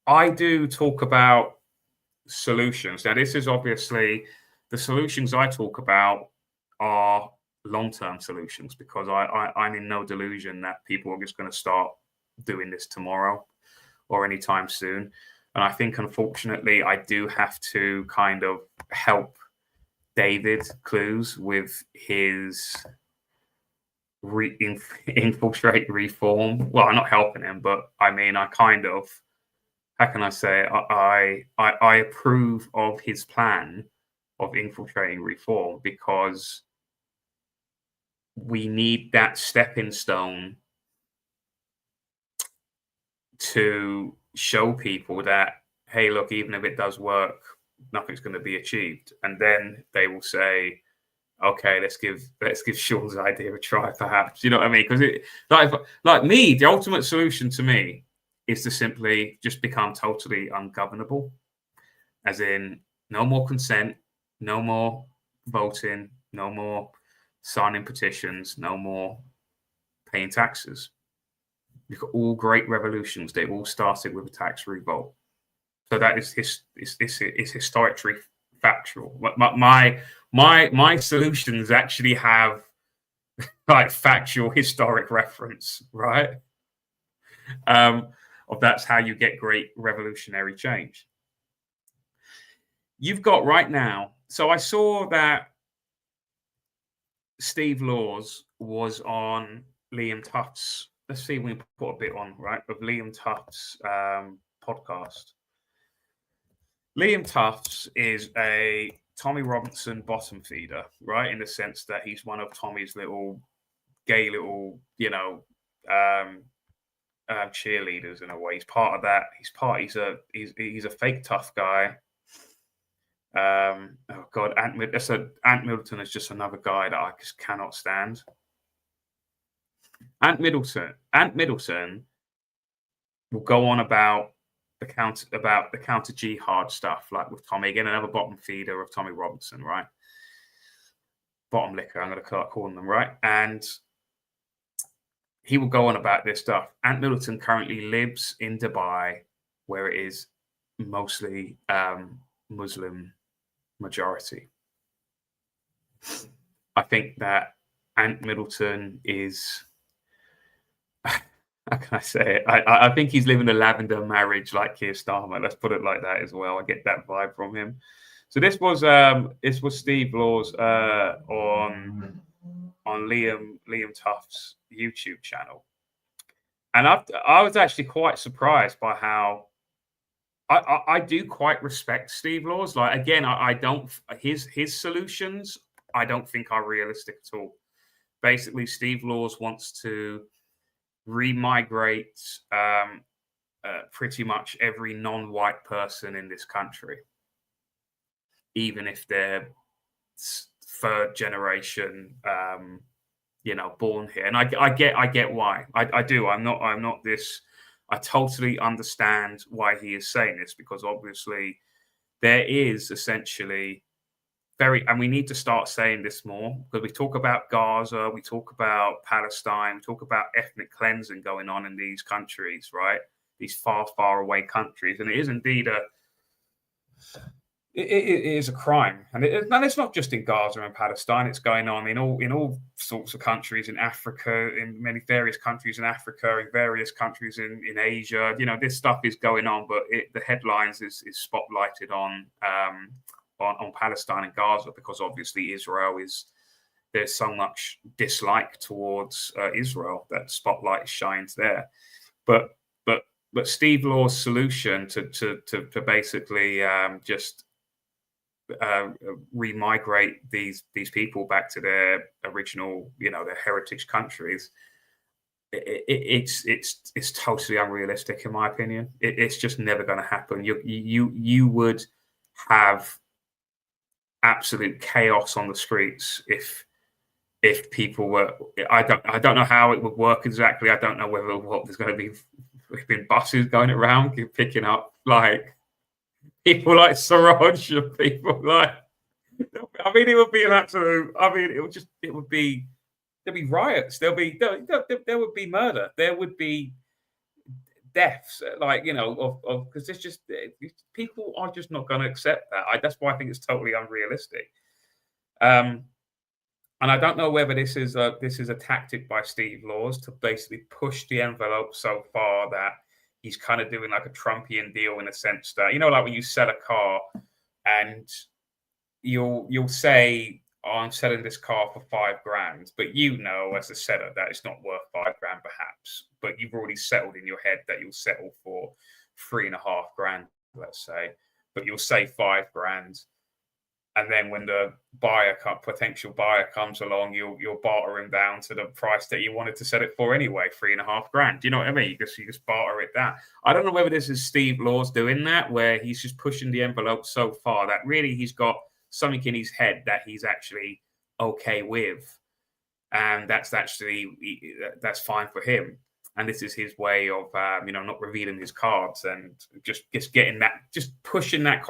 I do talk about solutions. Now, this is obviously the solutions I talk about are long-term solutions, because I'm in no delusion that people are just going to start doing this tomorrow or anytime soon. And I think, unfortunately, I do have to kind of help David Clues with his infiltrate reform. Well, I'm not helping him, but I mean, I kind of, how can I say, I approve of his plan of infiltrating reform, because we need that stepping stone to show people that, hey, look, even if it does work, nothing's going to be achieved. And then they will say, okay, let's give Sean's idea a try, perhaps. You know what I mean? Because like me, the ultimate solution to me is to simply just become totally ungovernable, as in no more consent, no more voting, no more signing petitions, no more paying taxes. Look at all great revolutions; they all started with a tax revolt. So that is historically factual. My solutions actually have like factual historic reference, right? Of that's how you get great revolutionary change. You've got right now. So I saw that Steve Laws was on Liam Tuft's. Let's see if we can put a bit on, right, of Liam Tuft's podcast. Liam Tufts is a Tommy Robinson bottom feeder, right? In the sense that he's one of Tommy's little gay little, cheerleaders in a way. He's part of that. He's a fake tough guy. Oh God, Ant Middleton is just another guy that I just cannot stand. Ant Middleton will go on about the counter jihad stuff, like with Tommy again, another bottom feeder of Tommy Robinson, right? Bottom licker, I'm going to start calling them, right? And he will go on about this stuff. Ant Middleton currently lives in Dubai, where it is mostly Muslim majority. I think that Ant Middleton is, how can I say it? I think he's living a lavender marriage like Keir Starmer. Let's put it like that as well. I get that vibe from him. So this was Steve Laws on Liam Tuft's YouTube channel, and I was actually quite surprised by how I do quite respect Steve Laws. Like again, I don't his solutions I don't think are realistic at all. Basically, Steve Laws wants to remigrate pretty much every non-white person in this country, even if they're third generation, born here. And I get why. I do. I'm not this. I totally understand why he is saying this, because obviously there is essentially and we need to start saying this more, because we talk about Gaza, we talk about Palestine, we talk about ethnic cleansing going on in these countries, right? These far, far away countries. And it is indeed it is a crime. And it's not just in Gaza and Palestine, it's going on in all sorts of countries in Africa, in many various countries in Africa, in various countries in Asia. This stuff is going on, but the headlines is spotlighted on Palestine and Gaza, because obviously there's so much dislike towards Israel that spotlight shines there. But Steve Law's solution to basically just remigrate these people back to their original, their heritage countries, it's totally unrealistic in my opinion. It's just never going to happen. You would have absolute chaos on the streets if people were. I don't know how it would work exactly. I don't know whether there's going to be buses going around picking up like people like Siraj and people like. I mean, it would be an absolute. I mean, there'd be riots. There would be murder. There would be deaths, because it's just people are just not going to accept that. That's why I think it's totally unrealistic. And I don't know whether this is a tactic by Steve Laws to basically push the envelope so far that he's kind of doing like a Trumpian deal, in a sense that, like when you sell a car and you'll say, oh, I'm selling this car for $5,000, but as a seller that it's not worth $5,000 perhaps, but you've already settled in your head that you'll settle for $3,500, let's say, but you'll say $5,000, and then when the potential buyer comes along, you'll barter him down to the price that you wanted to sell it for anyway, $3,500. Do you know what I mean? You just barter it down. I don't know whether this is Steve Laws doing that, where he's just pushing the envelope so far that really he's got something in his head that he's actually okay with, and that's fine for him. And this is his way of not revealing his cards and just pushing that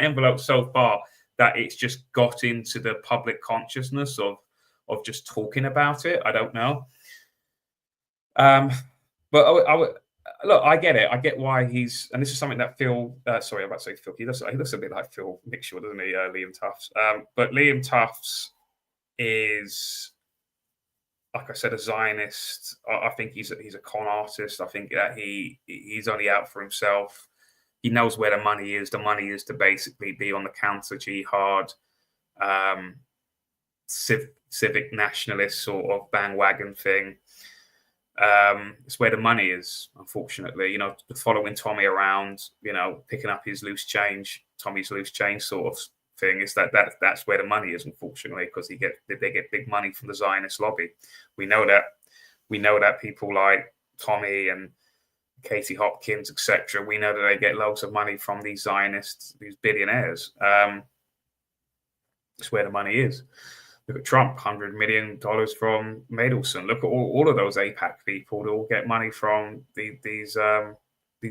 envelope so far that it's just got into the public consciousness of just talking about it. I don't know. But I would look. I get it. I get why he's, and this is something that Phil. Sorry, I'm about to say Phil. He looks a bit like Phil Mitchell, doesn't he? Liam Tufts. But Liam Tufts is, like I said, a Zionist. I think he's a con artist. I think that he's only out for himself. He knows where the money is. The money is to basically be on the counter jihad, civic nationalist sort of bandwagon thing. It's where the money is, unfortunately. You know, following Tommy around, you know, picking up his Tommy's loose change sort of thing, is that's where the money is, unfortunately, because they get big money from the Zionist lobby. We know that people like Tommy and Katie Hopkins, etc. We know that they get loads of money from these Zionists, these billionaires. It's where the money is. Look at Trump, $100 million from Mendelssohn. Look at all of those AIPAC people. They all get money from these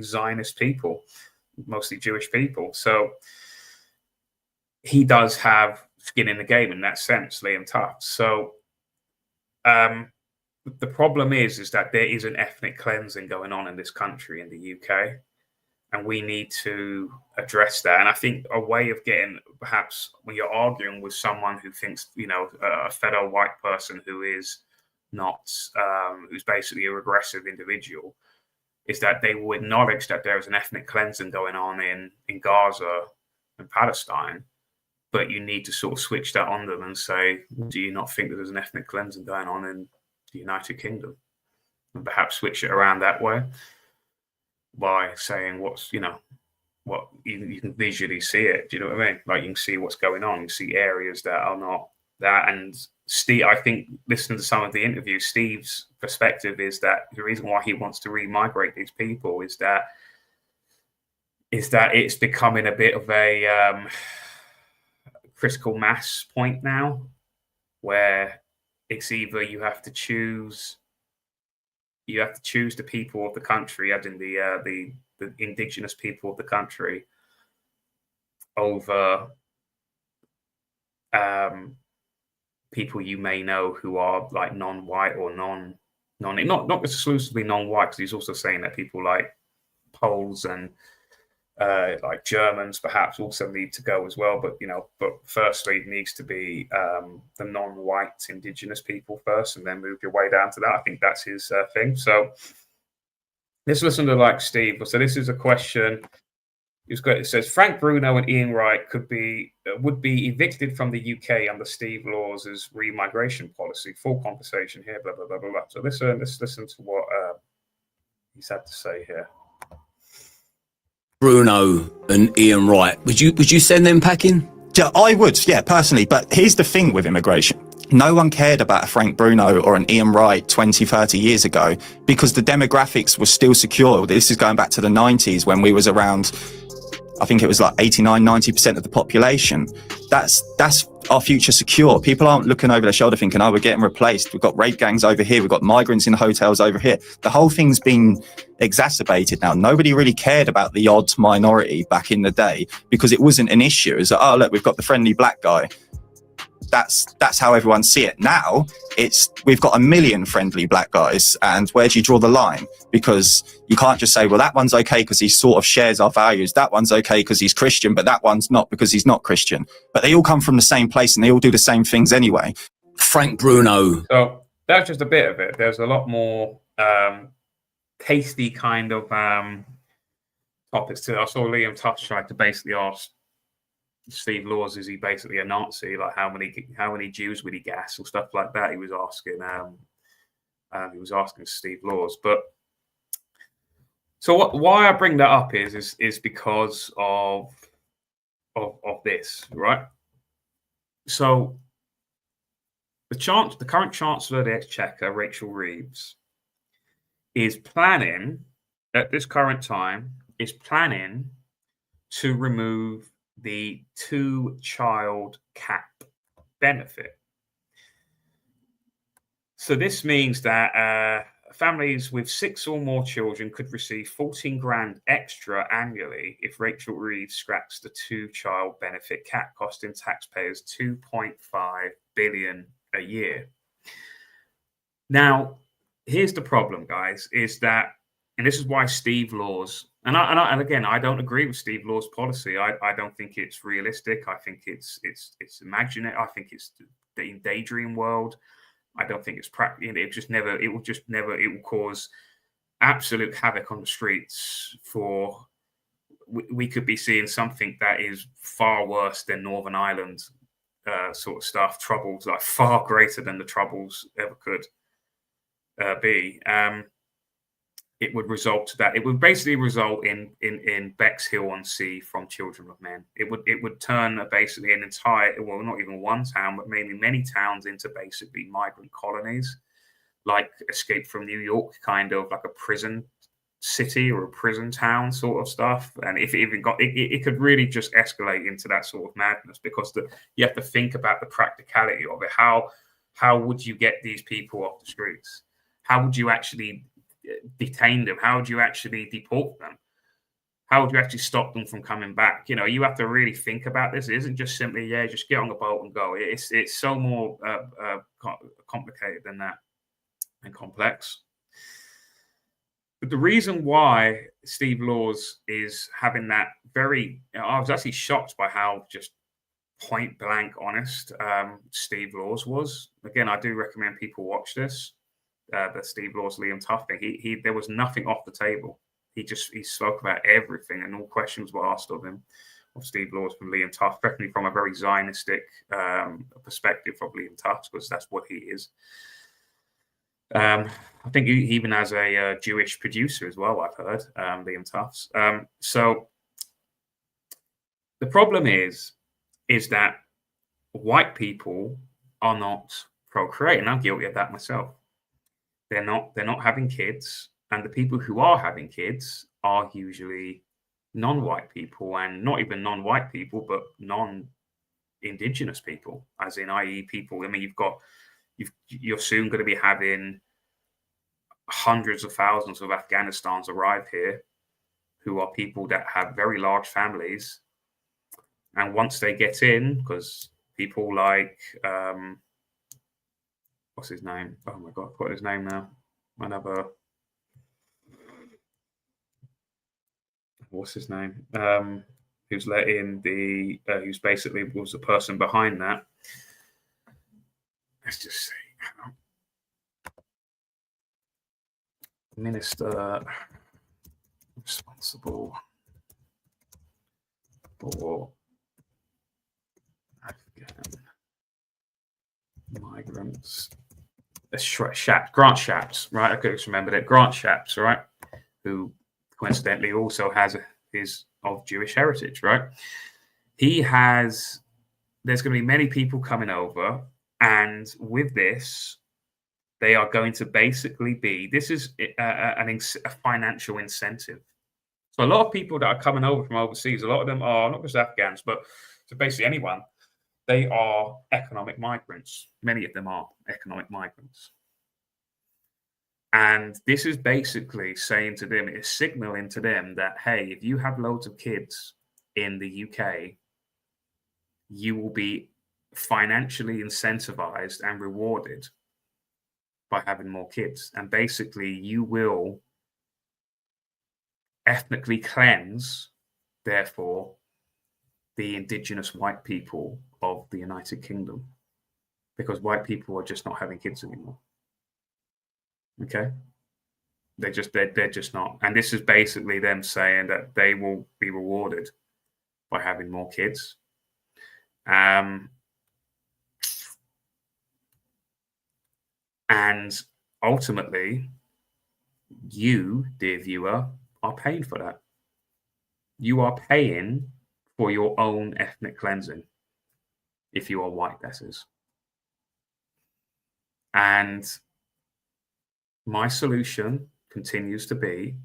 Zionist people, mostly Jewish people. So he does have skin in the game in that sense, Liam Tufts. So the problem is that there is an ethnic cleansing going on in this country, in the UK. And we need to address that. And I think a way of getting, perhaps when you're arguing with someone who thinks, you know, a fellow white person who is not, who's basically a regressive individual, is that they will acknowledge that there is an ethnic cleansing going on in Gaza and Palestine. But you need to sort of switch that on them and say, do you not think that there's an ethnic cleansing going on in the United Kingdom? And perhaps switch it around that way, by saying what you can visually see it. Do you know what I mean? Like, you can see what's going on. You see areas that are not that. And Steve, I think, listening to some of the interviews, Steve's perspective is that the reason why he wants to remigrate these people is that it's becoming a bit of a critical mass point now, where it's either you have to choose the people of the country, as in the indigenous people of the country, over people you may know who are like non-white or not exclusively non-white, because he's also saying that people like Poles and like Germans perhaps also need to go as well. But firstly, it needs to be the non-white indigenous people first, and then move your way down to that. I think that's his thing. So let's listen to like Steve. So this is a question. It says Frank Bruno and Ian Wright would be evicted from the UK under Steve Laws's re-migration policy. Full conversation here. Blah blah blah blah blah. So let's listen to what he's had to say here. Bruno and Ian Wright, would you send them packing? Yeah, I would, yeah, personally. But here's the thing with immigration. No one cared about a Frank Bruno or an Ian Wright 20, 30 years ago, because the demographics were still secure. This is going back to the 90s, when we was around, I think it was like 89, 90% of the population. That's our future secure. People aren't looking over their shoulder thinking, oh, we're getting replaced. We've got rape gangs over here. We've got migrants in hotels over here. The whole thing's been exacerbated now. Nobody really cared about the odd minority back in the day, because it wasn't an issue. It's like, oh, look, we've got the friendly black guy. That's how everyone see it. Now we've got a million friendly black guys, and where do you draw the line? Because you can't just say, well, that one's okay because he sort of shares our values. That one's okay because he's Christian, but that one's not because he's not Christian. But they all come from the same place and they all do the same things anyway. Frank Bruno. So that's just a bit of it. There's a lot more tasty kind of topics to it. I saw Liam Tufts tried to basically ask Steve Laws, is he basically a Nazi? Like, how many Jews would he gas or stuff like that? He was asking Steve Laws. But so why I bring that up is because of this, right? So the current Chancellor of the Exchequer, Rachel Reeves, is planning at this current time to remove the 2-child cap benefit. So this means that families with 6 or more children could receive 14 grand extra annually if Rachel Reeves scraps the 2-child benefit cap, costing taxpayers $2.5 billion a year. Now, here's the problem, guys, is that, and this is why Steve Law's, and again, I don't agree with Steve Law's policy. I don't think it's realistic. I think it's imaginative. I think it's the daydream world. I don't think it's practical. It will cause absolute havoc on the streets. We could be seeing something that is far worse than Northern Ireland sort of stuff, troubles like far greater than the troubles ever could be. It would result to that. It would basically result in Bexhill-on-Sea from Children of Men. It would turn basically an entire, well, not even one town, but maybe many towns into basically migrant colonies, like Escape from New York, kind of like a prison city or a prison town sort of stuff. And if it even got, it could really just escalate into that sort of madness, because you have to think about the practicality of it. How would you get these people off the streets? How would you actually detain them? How would you actually deport them? How would you actually stop them from coming back? You have to really think about this. It isn't just simply, just get on a boat and go. It's so more complicated than that, and complex. But the reason why Steve Laws is having that I was actually shocked by how just point blank honest Steve Laws was. Again, I do recommend people watch this. The Steve Laws, Liam Tough thing. He there was nothing off the table. He spoke about everything, and all questions were asked of him, of Steve Laws, from Liam Tough, definitely from a very Zionistic perspective of Liam Tough, because that's what he is. I think he even has a Jewish producer as well, I've heard, Liam Tufts. So the problem is that white people are not procreating. I'm guilty of that myself. They're not having kids, and the people who are having kids are usually non-white people, and not even non-white people, but non-indigenous people, as in, i.e., people. I mean, you're soon going to be having hundreds of thousands of Afghanistans arrive here, who are people that have very large families, and once they get in, because people like what's his name? Oh my God, what is his name now? What's his name? Who's let in who's basically was the person behind that. Let's just say, Minister responsible for Afghan migrants. Grant Shapps, right? I could just remember that. Grant Shapps, right? Who coincidentally also is of Jewish heritage, right? There's going to be many people coming over, and with this, they are going to basically this is a financial incentive. So a lot of people that are coming over from overseas, a lot of them are not just Afghans, but so basically anyone. They are economic migrants. Many of them are economic migrants. And this is basically saying to them, it's signaling to them that, hey, if you have loads of kids in the UK, you will be financially incentivized and rewarded by having more kids. And basically, you will ethnically cleanse, therefore, the indigenous white people of the United Kingdom, because white people are just not having kids anymore. Okay, they're just not. And this is basically them saying that they will be rewarded by having more kids. And ultimately, you, dear viewer, are paying for that. You are paying for your own ethnic cleansing, if you are white, that is. And my solution continues to be,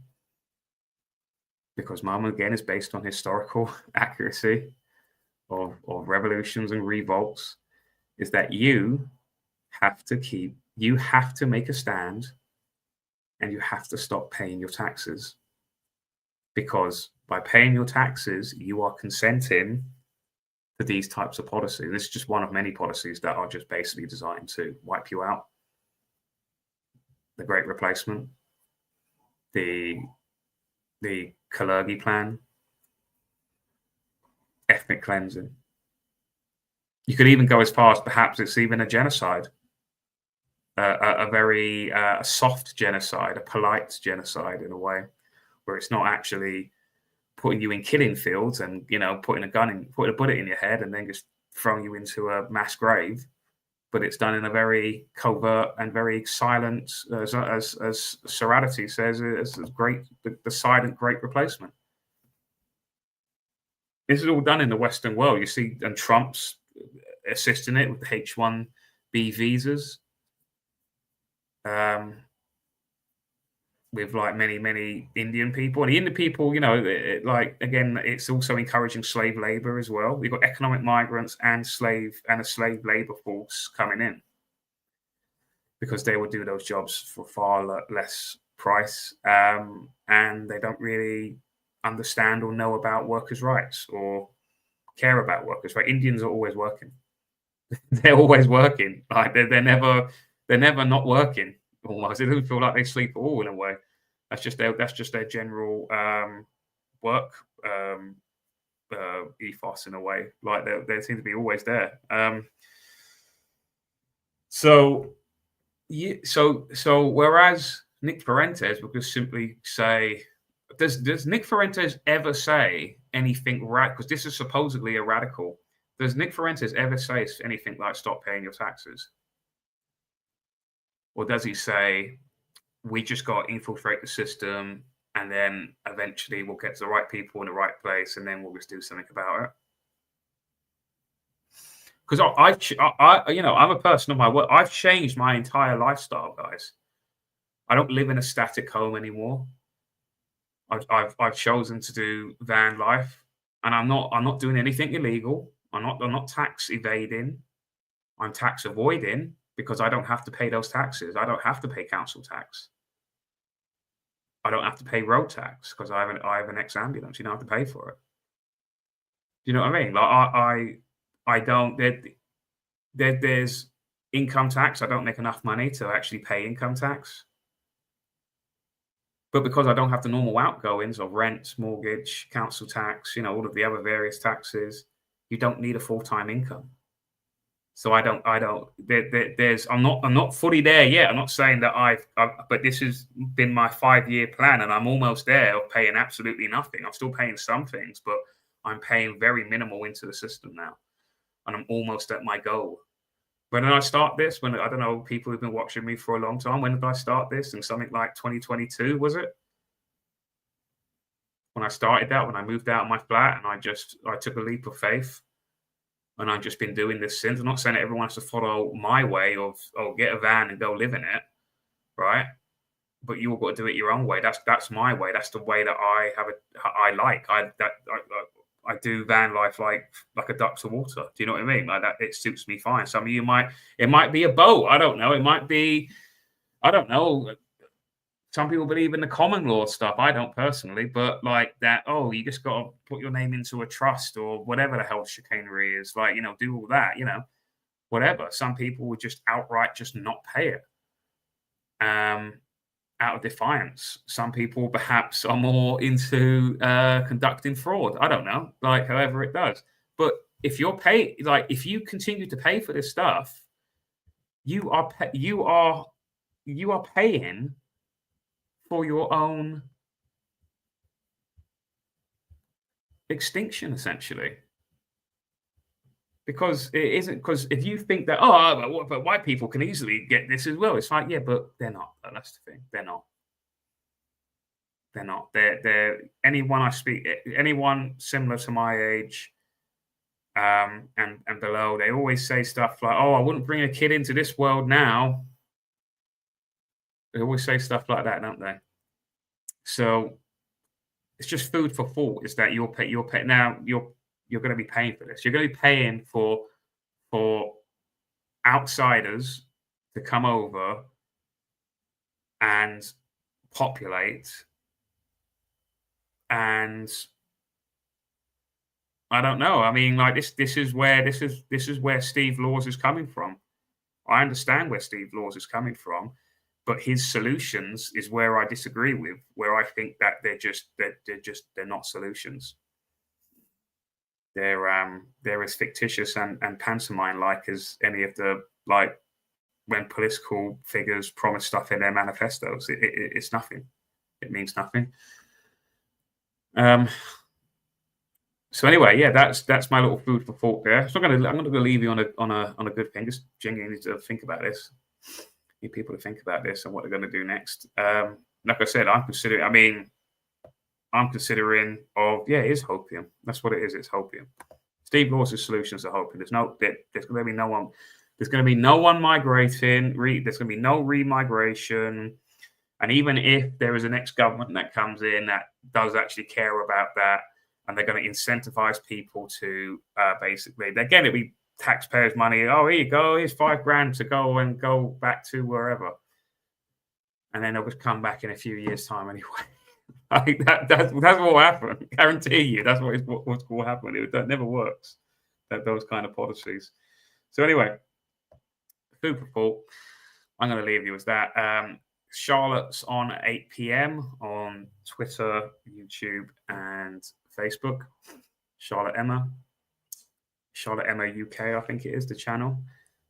because mine again is based on historical accuracy of revolutions and revolts, is that you have to make a stand, and you have to stop paying your taxes. Because by paying your taxes, you are consenting to these types of policies. This is just one of many policies that are just basically designed to wipe you out. the Great Replacement, the Kalergi Plan, ethnic cleansing. You could even go as far as perhaps it's even a genocide, a very soft genocide, a polite genocide in a way, where it's not actually putting you in killing fields and, you know, putting a bullet in your head and then just throwing you into a mass grave, but it's done in a very covert and very silent, as Serenity says, as the silent Great Replacement. This is all done in the Western world. You see, and Trump's assisting it with the H-1B visas. With like many Indian people, and the Indian people, you know, again, it's also encouraging slave labor as well. We've got economic migrants and a slave labor force coming in because they will do those jobs for far less price, and they don't really understand or know about workers' rights or care about workers' rights. Indians are always working. They're always working. Like they're never not working. Almost, it doesn't feel like they sleep at all in a way. That's just their general work ethos in a way. Like they seem to be always there. So whereas Nick Fuentes would just simply say, does Nick Fuentes ever say anything radical? Because this is supposedly a radical. Does Nick Fuentes ever say anything like stop paying your taxes? Or does he say, we just got to infiltrate the system and then eventually we'll get to the right people in the right place and then we'll just do something about it? Because I'm a person of my word. I've changed my entire lifestyle, guys. I don't live in a static home anymore. I've chosen to do van life, and I'm not doing anything illegal. I'm not tax evading. I'm tax avoiding because I don't have to pay those taxes. I don't have to pay council tax. I don't have to pay road tax because I have an ex-ambulance. You don't have to pay for it. Do you know what I mean? Like I don't. There's income tax. I don't make enough money to actually pay income tax. But because I don't have the normal outgoings of rent, mortgage, council tax, you know, all of the other various taxes, you don't need a full-time income. So I'm not fully there yet. I'm not saying that but this has been my 5-year plan and I'm almost there of paying absolutely nothing. I'm still paying some things, but I'm paying very minimal into the system now. And I'm almost at my goal. When did I start this? I don't know, people who've been watching me for a long time, when did I start this? In something like 2022, was it? When I started that, when I moved out of my flat and I took a leap of faith. And I've just been doing this since. I'm not saying that everyone has to follow my way of get a van and go live in it, right? But you've got to do it your own way. That's my way. That's the way that I like. I do van life like a duck to water. Do you know what I mean? Like that, it suits me fine. Some of you it might be a boat. I don't know. It might be, I don't know. Some people believe in the common law stuff. I don't personally, but like that, you just got to put your name into a trust or whatever the hell chicanery is. Like, you know, do all that, you know, whatever. Some people would just outright just not pay it out of defiance. Some people perhaps are more into conducting fraud. I don't know, like however it does. But if if you continue to pay for this stuff, you are paying for your own extinction, essentially. Because it isn't, because if you think that, but white people can easily get this as well, it's like, yeah, but they're not. That's the thing. They're not. They're not. They're anyone similar to my age and below, they always say stuff like, I wouldn't bring a kid into this world now. They always say stuff like that, don't they? So it's just food for thought. Is that you're going to be paying for this. You're going to be paying for outsiders to come over and populate. And I don't know. I mean, like this is where Steve Laws is coming from. I understand where Steve Laws is coming from. but his solutions is where I disagree with, where I think that they're not solutions. They're as fictitious and pantomime like as any of the, like, when political figures promise stuff in their manifestos. It's nothing. It means nothing. So anyway, yeah, that's my little food for thought there. So I'm gonna leave you on a good thing. Just genuinely to think about this. Need people to think about this and what they're going to do next. Like I said, I'm considering it is hopium. That's what it is. It's hopium. Steve Laws's solutions are hopium. There's going to be no one. There's going to be no one migrating. There's going to be no remigration. And even if there is a next government that comes in that does actually care about that, and they're going to incentivize people to basically, again, it'll be taxpayers' money. Oh, here you go. Here's $5,000 to go back to wherever. And then they'll just come back in a few years' time anyway. Like that's what will happen. Guarantee you, that's what will happen. That never works. Those kind of policies. So anyway, food for thought. I'm going to leave you with that. Charlotte's on at 8 p.m. on Twitter, YouTube, and Facebook. Charlotte Emma UK, I think it is the channel.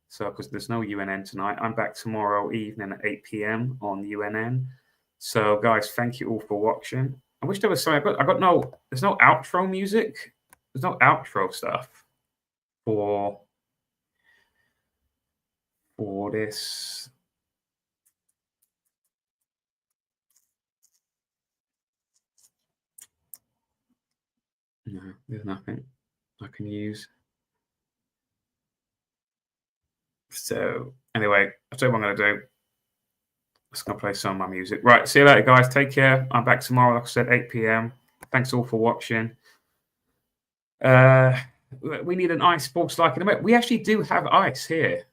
So because there's no UNN tonight, I'm back tomorrow evening at 8 p.m. on UNN. So guys, thank you all for watching. I wish there was something. There's no outro music. There's no outro stuff for this. No, there's nothing I can use. So anyway, I'll tell you what I'm going to do. I'm just going to play some of my music. Right, see you later, guys. Take care. I'm back tomorrow, like I said, 8 p.m. Thanks all for watching. We need an ice sports like in America. We actually do have ice here.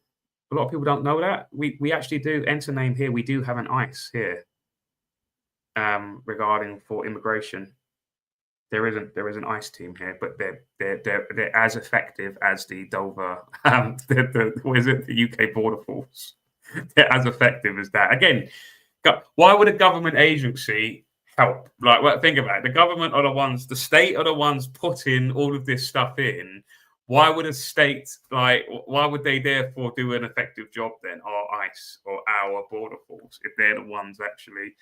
A lot of people don't know that. We actually do. Enter name here. We do have an ice here. Regarding for immigration. There is an ICE team here, but they're as effective as the Dover, the UK Border Force. They're as effective as that. Again, why would a government agency help? Like, well, think about it. The government are the ones, the state are the ones putting all of this stuff in. Why would a state, why would they therefore do an effective job then, our ICE or our Border Force, if they're the ones actually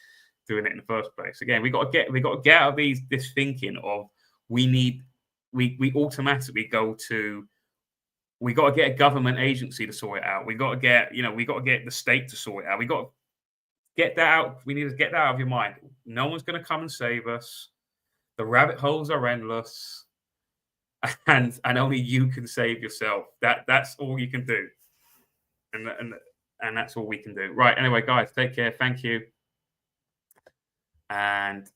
doing it in the first place? Again, we got to get out of this thinking of we automatically go to, we got to get a government agency to sort it out. We got to get the state to sort it out. We got to get that out. We need to get that out of your mind. No one's going to come and save us. The rabbit holes are endless, and only you can save yourself. That's all you can do, and that's all we can do. Right. Anyway, guys, take care. Thank you. And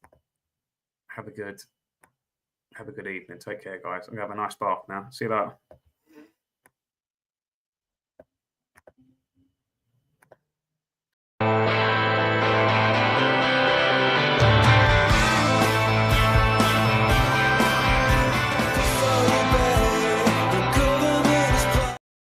have a good evening. Take care, guys. I'm gonna have a nice bath now. See you later.